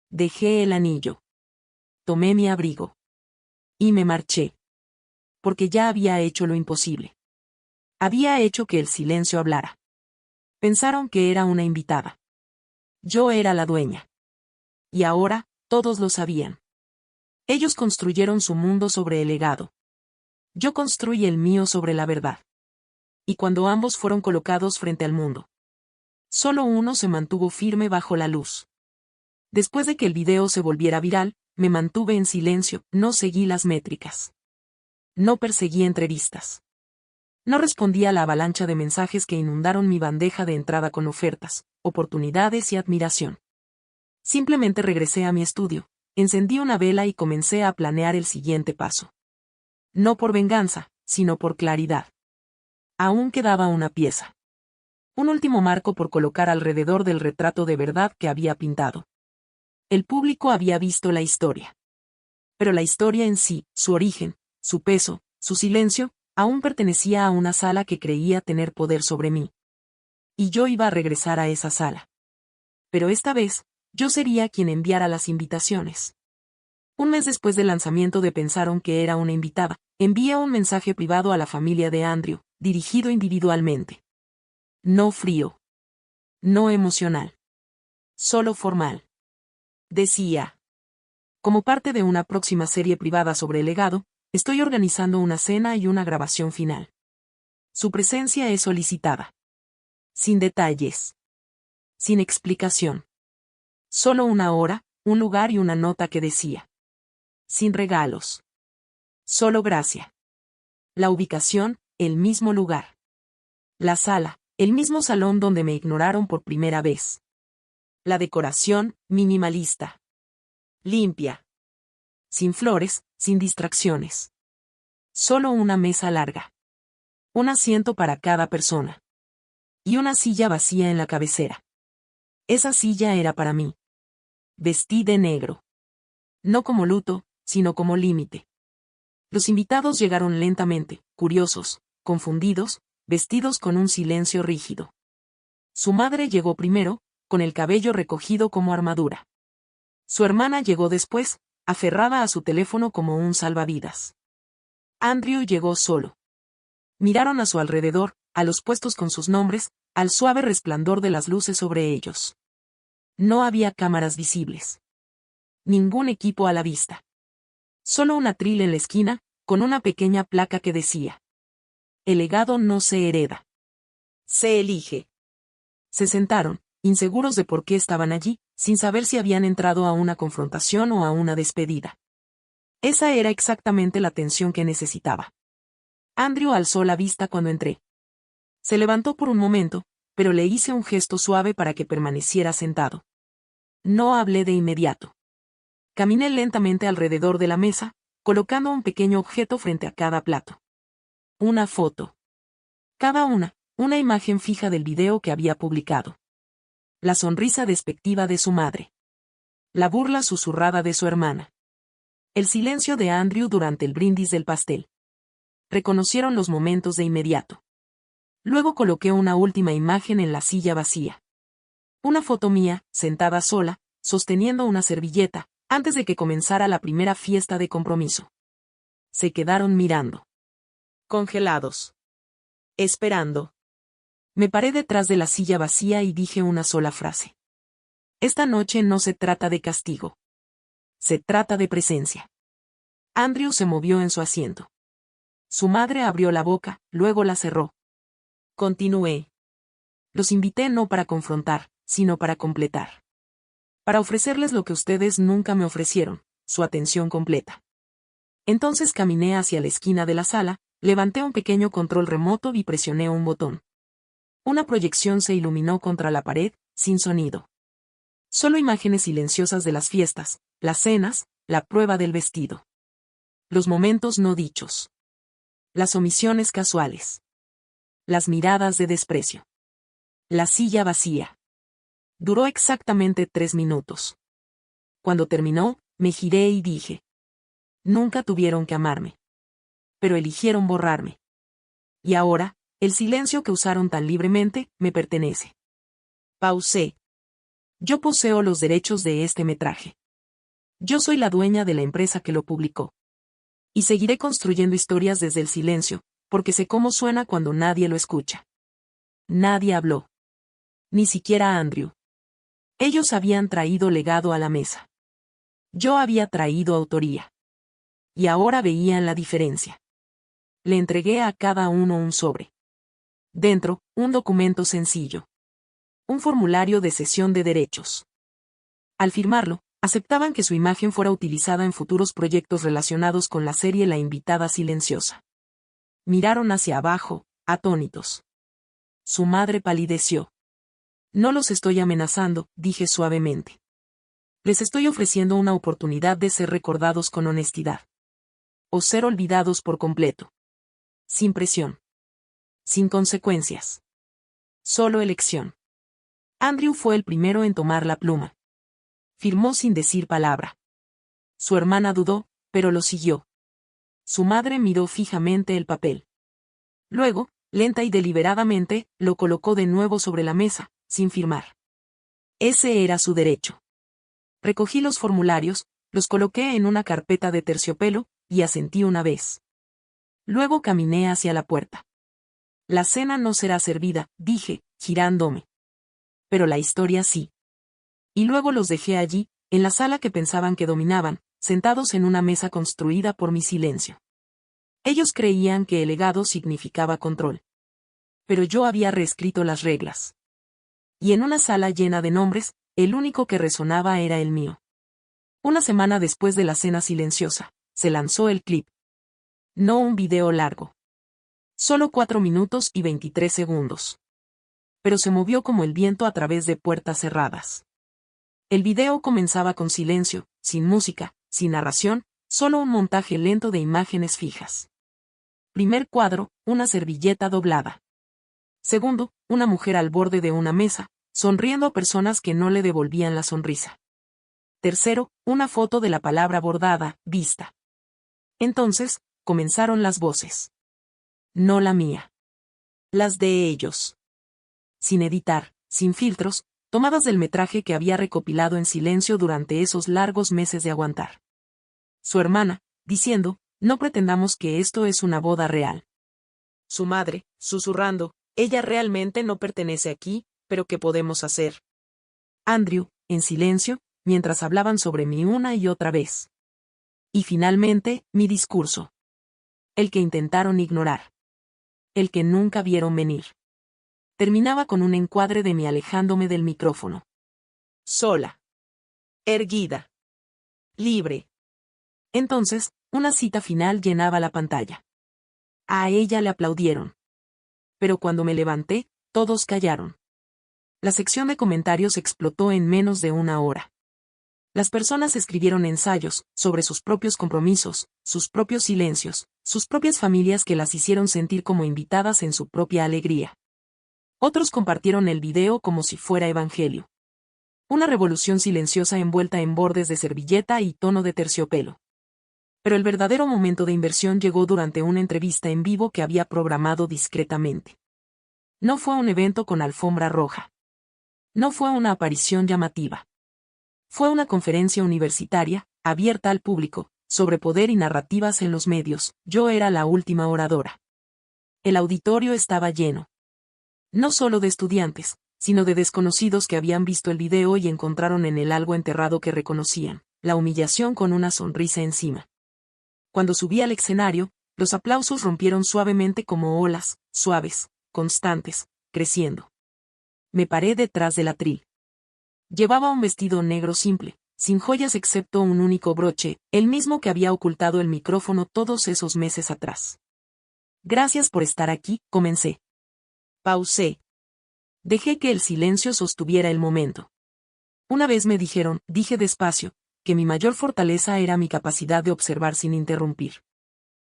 Speaker 1: Dejé el anillo. Tomé mi abrigo. Y me marché. Porque ya había hecho lo imposible. Había hecho que el silencio hablara. Pensaron que era una invitada. Yo era la dueña. Y ahora, todos lo sabían. Ellos construyeron su mundo sobre el legado. Yo construí el mío sobre la verdad. Y cuando ambos fueron colocados frente al mundo, solo uno se mantuvo firme bajo la luz. Después de que el video se volviera viral, me mantuve en silencio, no seguí las métricas. No perseguí entrevistas. No respondí a la avalancha de mensajes que inundaron mi bandeja de entrada con ofertas, oportunidades y admiración. Simplemente regresé a mi estudio, encendí una vela y comencé a planear el siguiente paso. No por venganza, sino por claridad. Aún quedaba una pieza. Un último marco por colocar alrededor del retrato de verdad que había pintado. El público había visto la historia. Pero la historia en sí, su origen, su peso, su silencio, aún pertenecía a una sala que creía tener poder sobre mí. Y yo iba a regresar a esa sala. Pero esta vez, yo sería quien enviara las invitaciones. Un mes después del lanzamiento de Pensaron que era una invitada, envié un mensaje privado a la familia de Andrew, dirigido individualmente. No frío. No emocional. Solo formal. Decía. Como parte de una próxima serie privada sobre el legado, estoy organizando una cena y una grabación final. Su presencia es solicitada. Sin detalles. Sin explicación. Solo una hora, un lugar y una nota que decía. Sin regalos. Solo gracia. La ubicación, el mismo lugar. La sala, el mismo salón donde me ignoraron por primera vez. La decoración, minimalista. Limpia. Sin flores, sin distracciones. Solo una mesa larga. Un asiento para cada persona. Y una silla vacía en la cabecera. Esa silla era para mí. Vestí de negro. No como luto, sino como límite. Los invitados llegaron lentamente, curiosos, confundidos, vestidos con un silencio rígido. Su madre llegó primero, con el cabello recogido como armadura. Su hermana llegó después, aferrada a su teléfono como un salvavidas. Andrew llegó solo. Miraron a su alrededor, a los puestos con sus nombres, al suave resplandor de las luces sobre ellos. No había cámaras visibles. Ningún equipo a la vista. Solo un atril en la esquina, con una pequeña placa que decía: el legado no se hereda. Se elige. Se sentaron, inseguros de por qué estaban allí, sin saber si habían entrado a una confrontación o a una despedida. Esa era exactamente la tensión que necesitaba. Andrew alzó la vista cuando entré. Se levantó por un momento, pero le hice un gesto suave para que permaneciera sentado. No hablé de inmediato. Caminé lentamente alrededor de la mesa, colocando un pequeño objeto frente a cada plato. Una foto. Cada una imagen fija del video que había publicado. La sonrisa despectiva de su madre. La burla susurrada de su hermana. El silencio de Andrew durante el brindis del pastel. Reconocieron los momentos de inmediato. Luego coloqué una última imagen en la silla vacía. Una foto mía, sentada sola, sosteniendo una servilleta, antes de que comenzara la primera fiesta de compromiso. Se quedaron mirando. Congelados. Esperando. Me paré detrás de la silla vacía y dije una sola frase. Esta noche no se trata de castigo. Se trata de presencia. Andrew se movió en su asiento. Su madre abrió la boca, luego la cerró. Continué. Los invité no para confrontar, sino para completar. Para ofrecerles lo que ustedes nunca me ofrecieron, su atención completa. Entonces caminé hacia la esquina de la sala, levanté un pequeño control remoto y presioné un botón. Una proyección se iluminó contra la pared, sin sonido. Solo imágenes silenciosas de las fiestas, las cenas, la prueba del vestido. Los momentos no dichos. Las omisiones casuales. Las miradas de desprecio. La silla vacía. Duró exactamente 3 minutos. Cuando terminó, me giré y dije: nunca tuvieron que amarme. Pero eligieron borrarme. Y ahora, el silencio que usaron tan libremente, me pertenece. Pausé. Yo poseo los derechos de este metraje. Yo soy la dueña de la empresa que lo publicó. Y seguiré construyendo historias desde el silencio, porque sé cómo suena cuando nadie lo escucha. Nadie habló. Ni siquiera Andrew. Ellos habían traído legado a la mesa. Yo había traído autoría. Y ahora veían la diferencia. Le entregué a cada uno un sobre. Dentro, un documento sencillo. Un formulario de cesión de derechos. Al firmarlo, aceptaban que su imagen fuera utilizada en futuros proyectos relacionados con la serie La invitada silenciosa. Miraron hacia abajo, atónitos. Su madre palideció. No los estoy amenazando, dije suavemente. Les estoy ofreciendo una oportunidad de ser recordados con honestidad. O ser olvidados por completo. Sin presión. Sin consecuencias. Solo elección. Andrew fue el primero en tomar la pluma. Firmó sin decir palabra. Su hermana dudó, pero lo siguió. Su madre miró fijamente el papel. Luego, lenta y deliberadamente, lo colocó de nuevo sobre la mesa, sin firmar. Ese era su derecho. Recogí los formularios, los coloqué en una carpeta de terciopelo, y asentí una vez. Luego caminé hacia la puerta. La cena no será servida, dije, girándome. Pero la historia sí. Y luego los dejé allí, en la sala que pensaban que dominaban, sentados en una mesa construida por mi silencio. Ellos creían que el legado significaba control. Pero yo había reescrito las reglas. Y en una sala llena de nombres, el único que resonaba era el mío. Una semana después de la cena silenciosa, se lanzó el clip. No un video largo. Solo 4 minutos y 23 segundos. Pero se movió como el viento a través de puertas cerradas. El video comenzaba con silencio, sin música, sin narración, solo un montaje lento de imágenes fijas. Primer cuadro, una servilleta doblada. Segundo, una mujer al borde de una mesa, sonriendo a personas que no le devolvían la sonrisa. Tercero, una foto de la palabra bordada, vista. Entonces, comenzaron las voces. No la mía. Las de ellos. Sin editar, sin filtros, tomadas del metraje que había recopilado en silencio durante esos largos meses de aguantar. Su hermana, diciendo, no pretendamos que esto es una boda real. Su madre, susurrando, ella realmente no pertenece aquí, pero ¿qué podemos hacer? Andrew, en silencio, mientras hablaban sobre mí una y otra vez. Y finalmente, mi discurso. El que intentaron ignorar. El que nunca vieron venir. Terminaba con un encuadre de mí alejándome del micrófono. Sola. Erguida. Libre. Entonces, una cita final llenaba la pantalla. A ella le aplaudieron. Pero cuando me levanté, todos callaron. La sección de comentarios explotó en menos de una hora. Las personas escribieron ensayos sobre sus propios compromisos, sus propios silencios, sus propias familias que las hicieron sentir como invitadas en su propia alegría. Otros compartieron el video como si fuera evangelio. Una revolución silenciosa envuelta en bordes de servilleta y tono de terciopelo. Pero el verdadero momento de inversión llegó durante una entrevista en vivo que había programado discretamente. No fue un evento con alfombra roja. No fue una aparición llamativa. Fue una conferencia universitaria, abierta al público, sobre poder y narrativas en los medios. Yo era la última oradora. El auditorio estaba lleno. No solo de estudiantes, sino de desconocidos que habían visto el video y encontraron en él algo enterrado que reconocían, la humillación con una sonrisa encima. Cuando subí al escenario, los aplausos rompieron suavemente como olas, suaves, constantes, creciendo. Me paré detrás del atril. Llevaba un vestido negro simple, sin joyas excepto un único broche, el mismo que había ocultado el micrófono todos esos meses atrás. Gracias por estar aquí, comencé. Pausé. Dejé que el silencio sostuviera el momento. Una vez me dijeron, dije despacio, que mi mayor fortaleza era mi capacidad de observar sin interrumpir.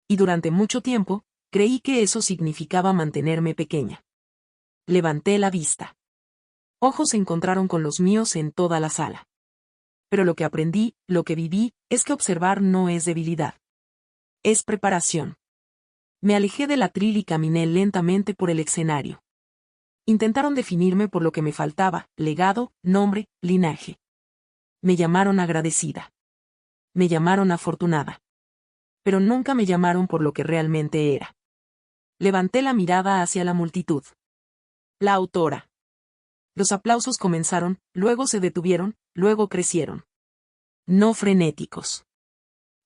Speaker 1: Y durante mucho tiempo, creí que eso significaba mantenerme pequeña. Levanté la vista. Ojos se encontraron con los míos en toda la sala. Pero lo que aprendí, lo que viví, es que observar no es debilidad. Es preparación. Me alejé del atril y caminé lentamente por el escenario. Intentaron definirme por lo que me faltaba, legado, nombre, linaje. Me llamaron agradecida. Me llamaron afortunada. Pero nunca me llamaron por lo que realmente era. Levanté la mirada hacia la multitud. La autora. Los aplausos comenzaron, luego se detuvieron, luego crecieron. No frenéticos.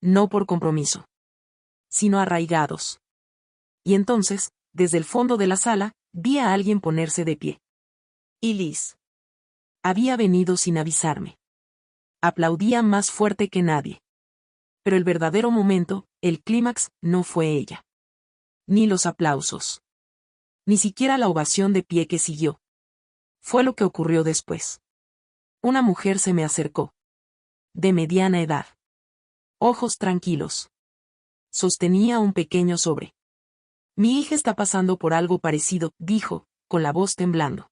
Speaker 1: No por compromiso. Sino arraigados. Y entonces, desde el fondo de la sala, vi a alguien ponerse de pie. Y Liz. Había venido sin avisarme. Aplaudía más fuerte que nadie. Pero el verdadero momento, el clímax, no fue ella. Ni los aplausos. Ni siquiera la ovación de pie que siguió. Fue lo que ocurrió después. Una mujer se me acercó. De mediana edad. Ojos tranquilos. Sostenía un pequeño sobre. Mi hija está pasando por algo parecido, dijo, con la voz temblando.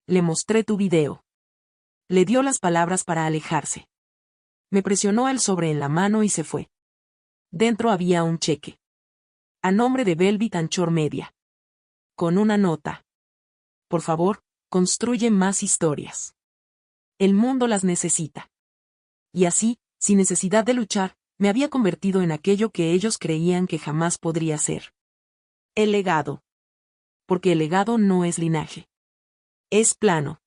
Speaker 1: Le mostré tu video. Le dio las palabras para alejarse. Me presionó el sobre en la mano y se fue. Dentro había un cheque. A nombre de Velvet Anchor Media. Con una nota. Por favor, construye más historias. El mundo las necesita. Y así, sin necesidad de luchar, me había convertido en aquello que ellos creían que jamás podría ser. El legado. Porque el legado no es linaje. Es plano.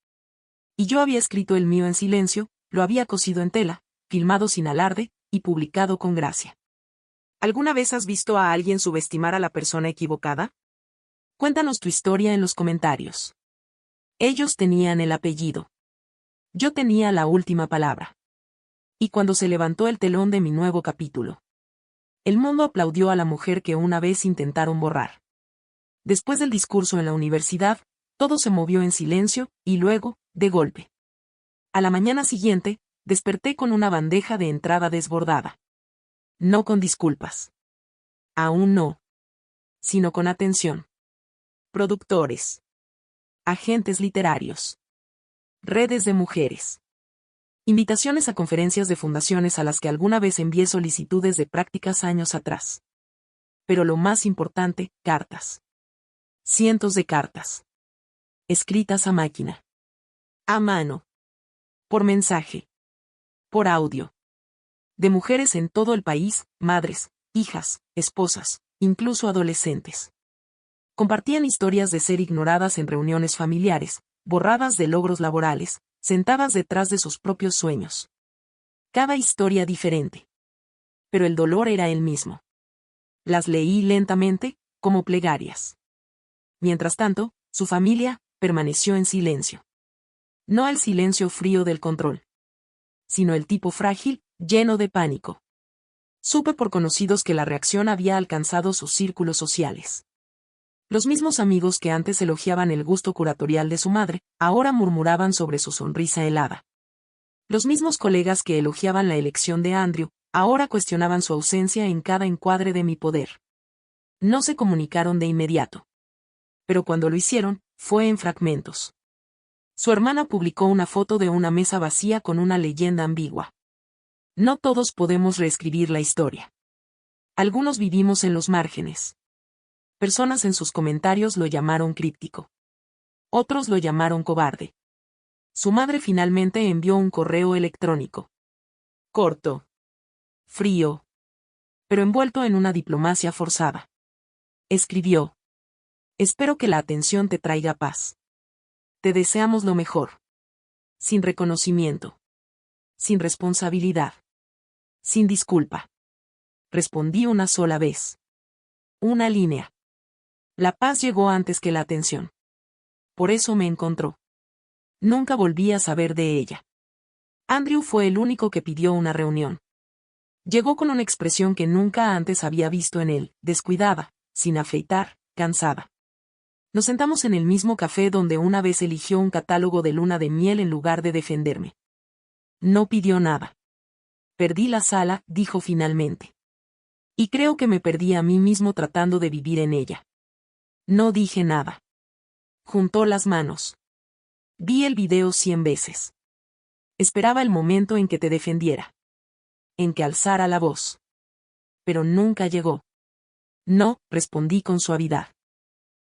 Speaker 1: Y yo había escrito el mío en silencio, lo había cosido en tela, filmado sin alarde, y publicado con gracia. ¿Alguna vez has visto a alguien subestimar a la persona equivocada? Cuéntanos tu historia en los comentarios. Ellos tenían el apellido. Yo tenía la última palabra. Y cuando se levantó el telón de mi nuevo capítulo, el mundo aplaudió a la mujer que una vez intentaron borrar. Después del discurso en la universidad, todo se movió en silencio, y luego, de golpe. A la mañana siguiente, desperté con una bandeja de entrada desbordada. No con disculpas. Aún no. Sino con atención. Productores. Agentes literarios. Redes de mujeres. Invitaciones a conferencias de fundaciones a las que alguna vez envié solicitudes de prácticas años atrás. Pero lo más importante, cartas. Cientos de cartas. Escritas a máquina. A mano. Por mensaje. Por audio. De mujeres en todo el país, madres, hijas, esposas, incluso adolescentes. Compartían historias de ser ignoradas en reuniones familiares, borradas de logros laborales, sentadas detrás de sus propios sueños. Cada historia diferente. Pero el dolor era el mismo. Las leí lentamente, como plegarias. Mientras tanto, su familia permaneció en silencio. No el silencio frío del control, sino el tipo frágil, lleno de pánico. Supe por conocidos que la reacción había alcanzado sus círculos sociales. Los mismos amigos que antes elogiaban el gusto curatorial de su madre, ahora murmuraban sobre su sonrisa helada. Los mismos colegas que elogiaban la elección de Andrew, ahora cuestionaban su ausencia en cada encuadre de Mi Poder. No se comunicaron de inmediato. Pero cuando lo hicieron, fue en fragmentos. Su hermana publicó una foto de una mesa vacía con una leyenda ambigua. No todos podemos reescribir la historia. Algunos vivimos en los márgenes. Personas en sus comentarios lo llamaron críptico. Otros lo llamaron cobarde. Su madre finalmente envió un correo electrónico. Corto. Frío. Pero envuelto en una diplomacia forzada. Escribió: espero que la atención te traiga paz. Te deseamos lo mejor. Sin reconocimiento. Sin responsabilidad. Sin disculpa. Respondí una sola vez. Una línea. La paz llegó antes que la atención. Por eso me encontró. Nunca volví a saber de ella. Andrew fue el único que pidió una reunión. Llegó con una expresión que nunca antes había visto en él, descuidada, sin afeitar, cansada. Nos sentamos en el mismo café donde una vez eligió un catálogo de luna de miel en lugar de defenderme. No pidió nada. Perdí la sala, dijo finalmente. Y creo que me perdí a mí mismo tratando de vivir en ella. No dije nada. Juntó las manos. Vi el video 100 veces. Esperaba el momento en que te defendiera. En que alzara la voz. Pero nunca llegó. No, respondí con suavidad.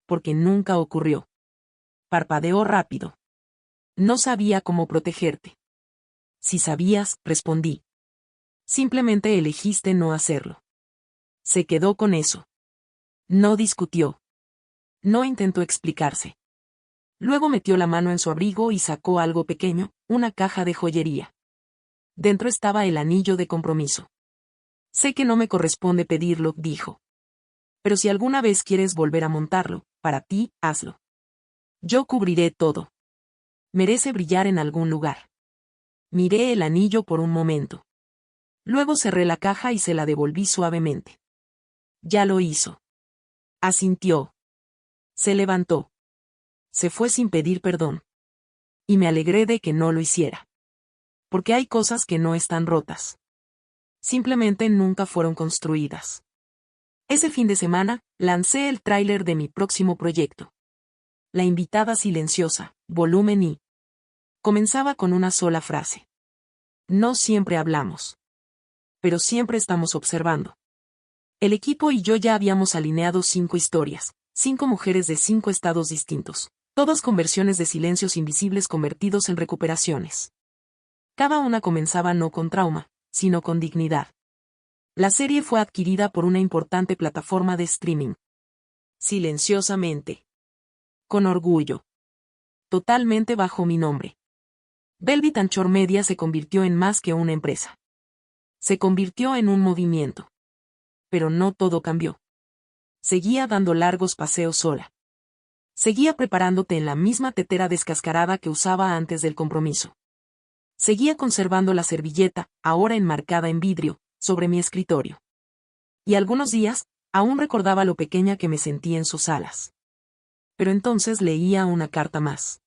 Speaker 1: Porque nunca ocurrió. Parpadeó rápido. No sabía cómo protegerte. Si sabías, respondí. Simplemente elegiste no hacerlo. Se quedó con eso. No discutió. No intentó explicarse. Luego metió la mano en su abrigo y sacó algo pequeño, una caja de joyería. Dentro estaba el anillo de compromiso. Sé que no me corresponde pedirlo, dijo. Pero si alguna vez quieres volver a montarlo, para ti, hazlo. Yo cubriré todo. Merece brillar en algún lugar. Miré el anillo por un momento. Luego cerré la caja y se la devolví suavemente. Ya lo hizo. Asintió. Se levantó. Se fue sin pedir perdón. Y me alegré de que no lo hiciera. Porque hay cosas que no están rotas. Simplemente nunca fueron construidas. Ese fin de semana, lancé el tráiler de mi próximo proyecto. La invitada silenciosa, volumen I. Comenzaba con una sola frase. No siempre hablamos. Pero siempre estamos observando. El equipo y yo ya habíamos alineado 5 historias, 5 mujeres de 5 estados distintos, todas con versiones de silencios invisibles convertidos en recuperaciones. Cada una comenzaba no con trauma, sino con dignidad. La serie fue adquirida por una importante plataforma de streaming. Silenciosamente. Con orgullo. Totalmente bajo mi nombre. Velvet Anchor Media se convirtió en más que una empresa. Se convirtió en un movimiento. Pero no todo cambió. Seguía dando largos paseos sola. Seguía preparándote en la misma tetera descascarada que usaba antes del compromiso. Seguía conservando la servilleta, ahora enmarcada en vidrio, sobre mi escritorio. Y algunos días, aún recordaba lo pequeña que me sentí en sus alas. Pero entonces leía una carta más.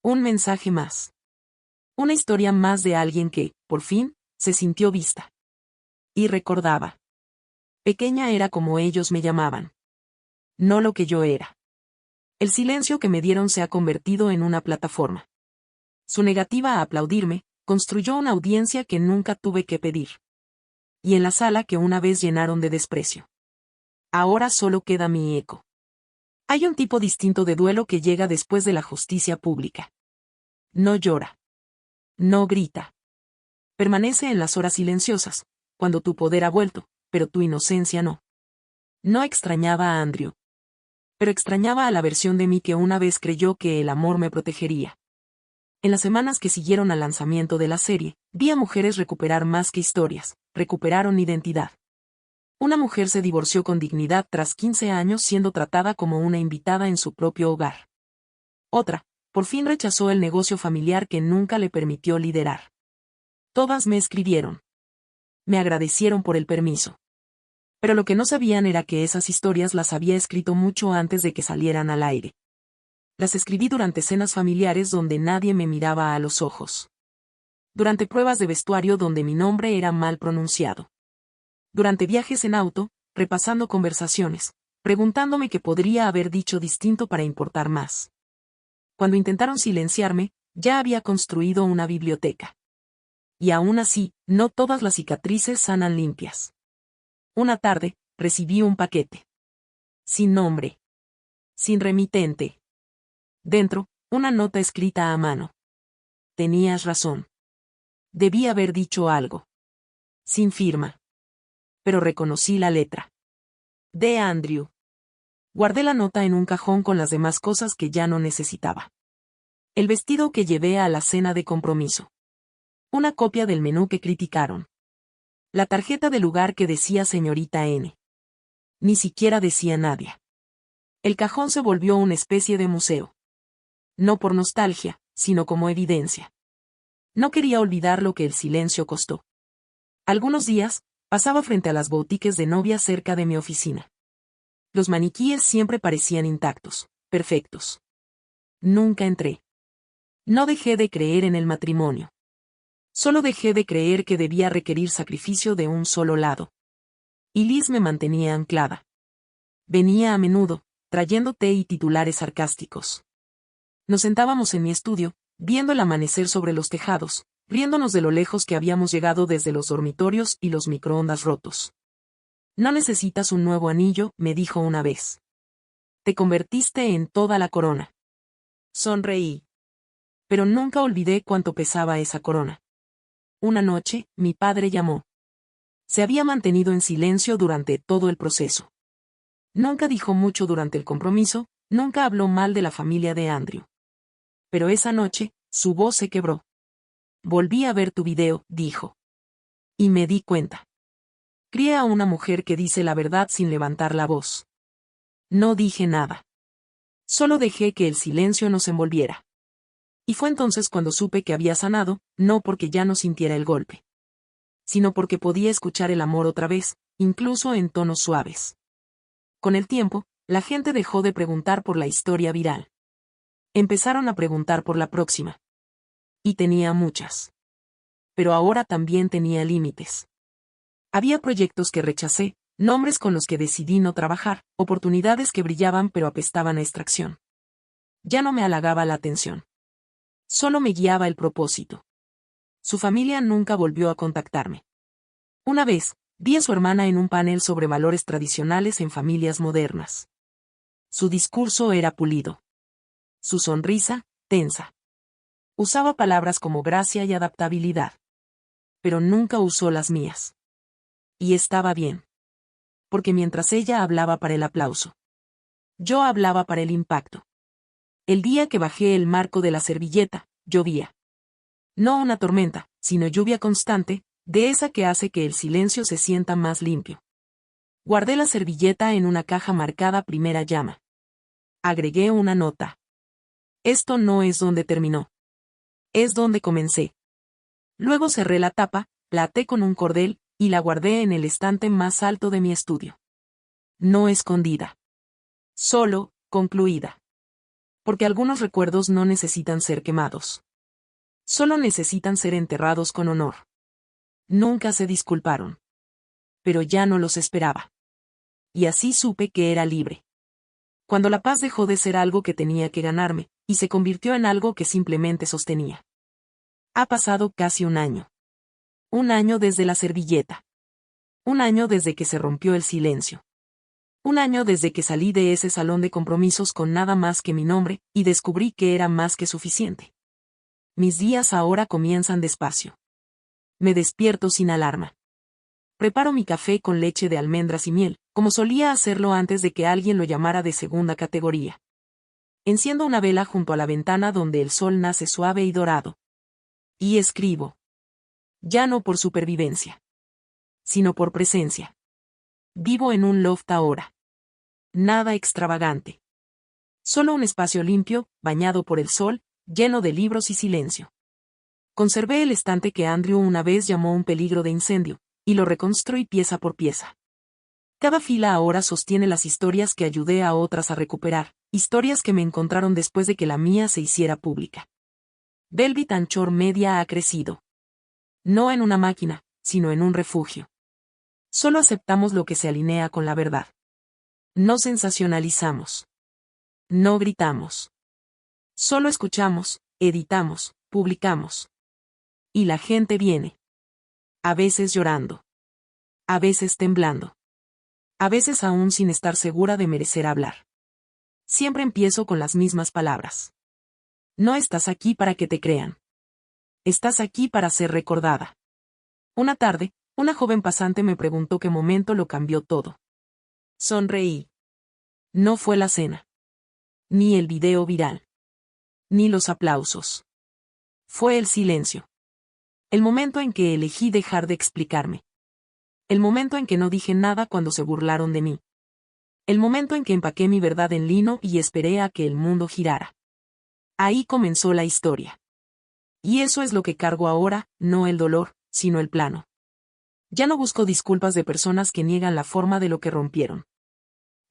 Speaker 1: Un mensaje más. Una historia más de alguien que, por fin, se sintió vista. Y recordaba. Pequeña era como ellos me llamaban. No lo que yo era. El silencio que me dieron se ha convertido en una plataforma. Su negativa a aplaudirme, construyó una audiencia que nunca tuve que pedir. Y en la sala que una vez llenaron de desprecio. Ahora solo queda mi eco. Hay un tipo distinto de duelo que llega después de la justicia pública. No llora. No grita. Permanece en las horas silenciosas, cuando tu poder ha vuelto, pero tu inocencia no. No extrañaba a Andrew. Pero extrañaba a la versión de mí que una vez creyó que el amor me protegería. En las semanas que siguieron al lanzamiento de la serie, vi a mujeres recuperar más que historias, recuperaron identidad. Una mujer se divorció con dignidad tras 15 años siendo tratada como una invitada en su propio hogar. Otra, por fin rechazó el negocio familiar que nunca le permitió liderar. Todas me escribieron. Me agradecieron por el permiso. Pero lo que no sabían era que esas historias las había escrito mucho antes de que salieran al aire. Las escribí durante cenas familiares donde nadie me miraba a los ojos. Durante pruebas de vestuario donde mi nombre era mal pronunciado. Durante viajes en auto, repasando conversaciones, preguntándome qué podría haber dicho distinto para importar más. Cuando intentaron silenciarme, ya había construido una biblioteca. Y aún así, no todas las cicatrices sanan limpias. Una tarde, recibí un paquete. Sin nombre. Sin remitente. Dentro, una nota escrita a mano. Tenías razón. Debí haber dicho algo. Sin firma. Pero reconocí la letra. De Andrew. Guardé la nota en un cajón con las demás cosas que ya no necesitaba. El vestido que llevé a la cena de compromiso. Una copia del menú que criticaron. La tarjeta del lugar que decía señorita N. Ni siquiera decía Nadia. El cajón se volvió una especie de museo. No por nostalgia, sino como evidencia. No quería olvidar lo que el silencio costó. Algunos días, pasaba frente a las boutiques de novia cerca de mi oficina. Los maniquíes siempre parecían intactos, perfectos. Nunca entré. No dejé de creer en el matrimonio. Solo dejé de creer que debía requerir sacrificio de un solo lado. Y Liz me mantenía anclada. Venía a menudo, trayendo té y titulares sarcásticos. Nos sentábamos en mi estudio, viendo el amanecer sobre los tejados, riéndonos de lo lejos que habíamos llegado desde los dormitorios y los microondas rotos. No necesitas un nuevo anillo, me dijo una vez. Te convertiste en toda la corona. Sonreí. Pero nunca olvidé cuánto pesaba esa corona. Una noche, mi padre llamó. Se había mantenido en silencio durante todo el proceso. Nunca dijo mucho durante el compromiso, nunca habló mal de la familia de Andrew. Pero esa noche, su voz se quebró. Volví a ver tu video, dijo. Y me di cuenta. Crié a una mujer que dice la verdad sin levantar la voz. No dije nada. Solo dejé que el silencio nos envolviera. Y fue entonces cuando supe que había sanado, no porque ya no sintiera el golpe, sino porque podía escuchar el amor otra vez, incluso en tonos suaves. Con el tiempo, la gente dejó de preguntar por la historia viral. Empezaron a preguntar por la próxima. Y tenía muchas. Pero ahora también tenía límites. Había proyectos que rechacé, nombres con los que decidí no trabajar, oportunidades que brillaban pero apestaban a extracción. Ya no me halagaba la atención. Solo me guiaba el propósito. Su familia nunca volvió a contactarme. Una vez, vi a su hermana en un panel sobre valores tradicionales en familias modernas. Su discurso era pulido. Su sonrisa, tensa. Usaba palabras como gracia y adaptabilidad. Pero nunca usó las mías. Y estaba bien. Porque mientras ella hablaba para el aplauso, yo hablaba para el impacto. El día que bajé el marco de la servilleta, llovía. No una tormenta, sino lluvia constante, de esa que hace que el silencio se sienta más limpio. Guardé la servilleta en una caja marcada primera llama. Agregué una nota. Esto no es donde terminó. Es donde comencé. Luego cerré la tapa, la até con un cordel, y la guardé en el estante más alto de mi estudio. No escondida. Solo, concluida. Porque algunos recuerdos no necesitan ser quemados. Solo necesitan ser enterrados con honor. Nunca se disculparon. Pero ya no los esperaba. Y así supe que era libre. Cuando la paz dejó de ser algo que tenía que ganarme, y se convirtió en algo que simplemente sostenía. Ha pasado casi un año. Un año desde la servilleta. Un año desde que se rompió el silencio. Un año desde que salí de ese salón de compromisos con nada más que mi nombre, y descubrí que era más que suficiente. Mis días ahora comienzan despacio. Me despierto sin alarma. Preparo mi café con leche de almendras y miel, como solía hacerlo antes de que alguien lo llamara de segunda categoría. Enciendo una vela junto a la ventana donde el sol nace suave y dorado. Y escribo. Ya no por supervivencia, sino por presencia. Vivo en un loft ahora. Nada extravagante. Solo un espacio limpio, bañado por el sol, lleno de libros y silencio. Conservé el estante que Andrew una vez llamó un peligro de incendio, y lo reconstruí pieza por pieza. Cada fila ahora sostiene las historias que ayudé a otras a recuperar, historias que me encontraron después de que la mía se hiciera pública. Velvet Anchor Media ha crecido. No en una máquina, sino en un refugio. Solo aceptamos lo que se alinea con la verdad. No sensacionalizamos. No gritamos. Solo escuchamos, editamos, publicamos. Y la gente viene. A veces llorando. A veces temblando. A veces aún sin estar segura de merecer hablar. Siempre empiezo con las mismas palabras. No estás aquí para que te crean. Estás aquí para ser recordada. Una tarde, una joven pasante me preguntó qué momento lo cambió todo. Sonreí. No fue la cena. Ni el video viral. Ni los aplausos. Fue el silencio. El momento en que elegí dejar de explicarme. El momento en que no dije nada cuando se burlaron de mí. El momento en que empaqué mi verdad en lino y esperé a que el mundo girara. Ahí comenzó la historia. Y eso es lo que cargo ahora, no el dolor, sino el plano. Ya no busco disculpas de personas que niegan la forma de lo que rompieron.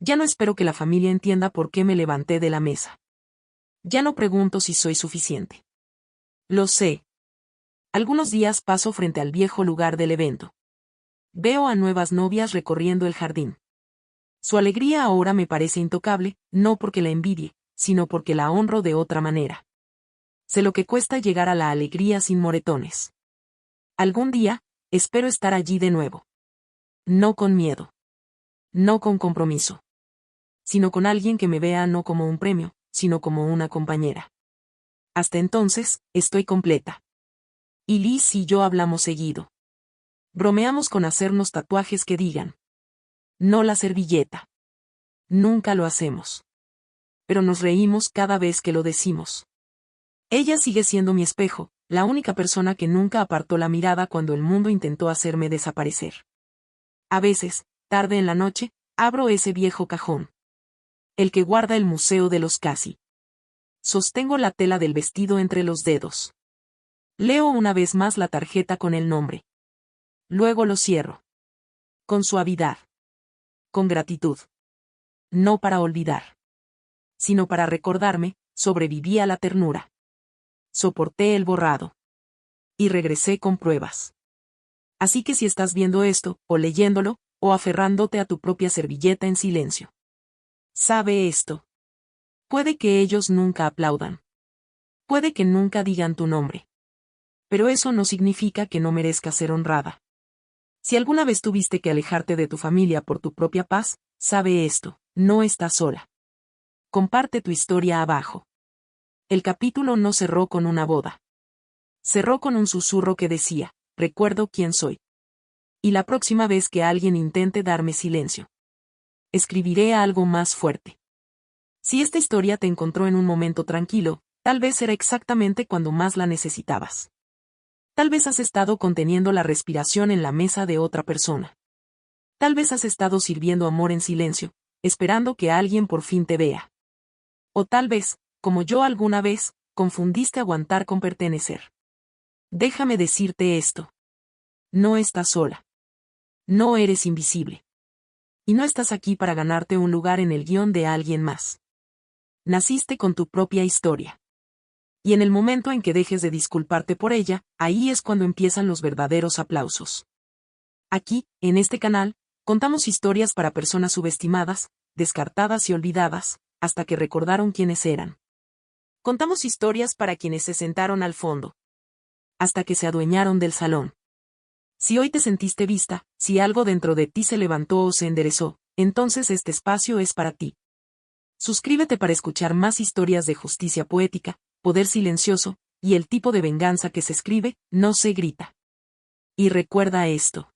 Speaker 1: Ya no espero que la familia entienda por qué me levanté de la mesa. Ya no pregunto si soy suficiente. Lo sé. Algunos días paso frente al viejo lugar del evento. Veo a nuevas novias recorriendo el jardín. Su alegría ahora me parece intocable, no porque la envidie, sino porque la honro de otra manera. Sé lo que cuesta llegar a la alegría sin moretones. Algún día, espero estar allí de nuevo. No con miedo. No con compromiso. Sino con alguien que me vea no como un premio, sino como una compañera. Hasta entonces, estoy completa. Y Liz y yo hablamos seguido. Bromeamos con hacernos tatuajes que digan. No la servilleta. Nunca lo hacemos. Pero nos reímos cada vez que lo decimos. Ella sigue siendo mi espejo, la única persona que nunca apartó la mirada cuando el mundo intentó hacerme desaparecer. A veces, tarde en la noche, abro ese viejo cajón. El que guarda el Museo de los Casi. Sostengo la tela del vestido entre los dedos. Leo una vez más la tarjeta con el nombre. Luego lo cierro. Con suavidad. Con gratitud. No para olvidar. Sino para recordarme, sobreviví a la ternura. Soporté el borrado. Y regresé con pruebas. Así que si estás viendo esto, o leyéndolo, o aferrándote a tu propia servilleta en silencio. Sabe esto. Puede que ellos nunca aplaudan. Puede que nunca digan tu nombre. Pero eso no significa que no merezca ser honrada. Si alguna vez tuviste que alejarte de tu familia por tu propia paz, sabe esto, no estás sola. Comparte tu historia abajo. El capítulo no cerró con una boda. Cerró con un susurro que decía, recuerdo quién soy. Y la próxima vez que alguien intente darme silencio, escribiré algo más fuerte. Si esta historia te encontró en un momento tranquilo, tal vez era exactamente cuando más la necesitabas. Tal vez has estado conteniendo la respiración en la mesa de otra persona. Tal vez has estado sirviendo amor en silencio, esperando que alguien por fin te vea. O tal vez, como yo alguna vez, confundiste aguantar con pertenecer. Déjame decirte esto. No estás sola. No eres invisible. Y no estás aquí para ganarte un lugar en el guión de alguien más. Naciste con tu propia historia. Y en el momento en que dejes de disculparte por ella, ahí es cuando empiezan los verdaderos aplausos. Aquí, en este canal, contamos historias para personas subestimadas, descartadas y olvidadas, hasta que recordaron quiénes eran. Contamos historias para quienes se sentaron al fondo, hasta que se adueñaron del salón. Si hoy te sentiste vista, si algo dentro de ti se levantó o se enderezó, entonces este espacio es para ti. Suscríbete para escuchar más historias de justicia poética, poder silencioso, y el tipo de venganza que se escribe, no se grita. Y recuerda esto.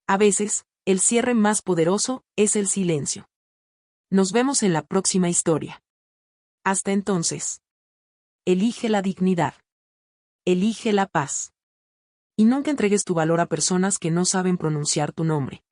Speaker 1: A veces, el cierre más poderoso es el silencio. Nos vemos en la próxima historia. Hasta entonces. Elige la dignidad. Elige la paz. Y nunca entregues tu valor a personas que no saben pronunciar tu nombre.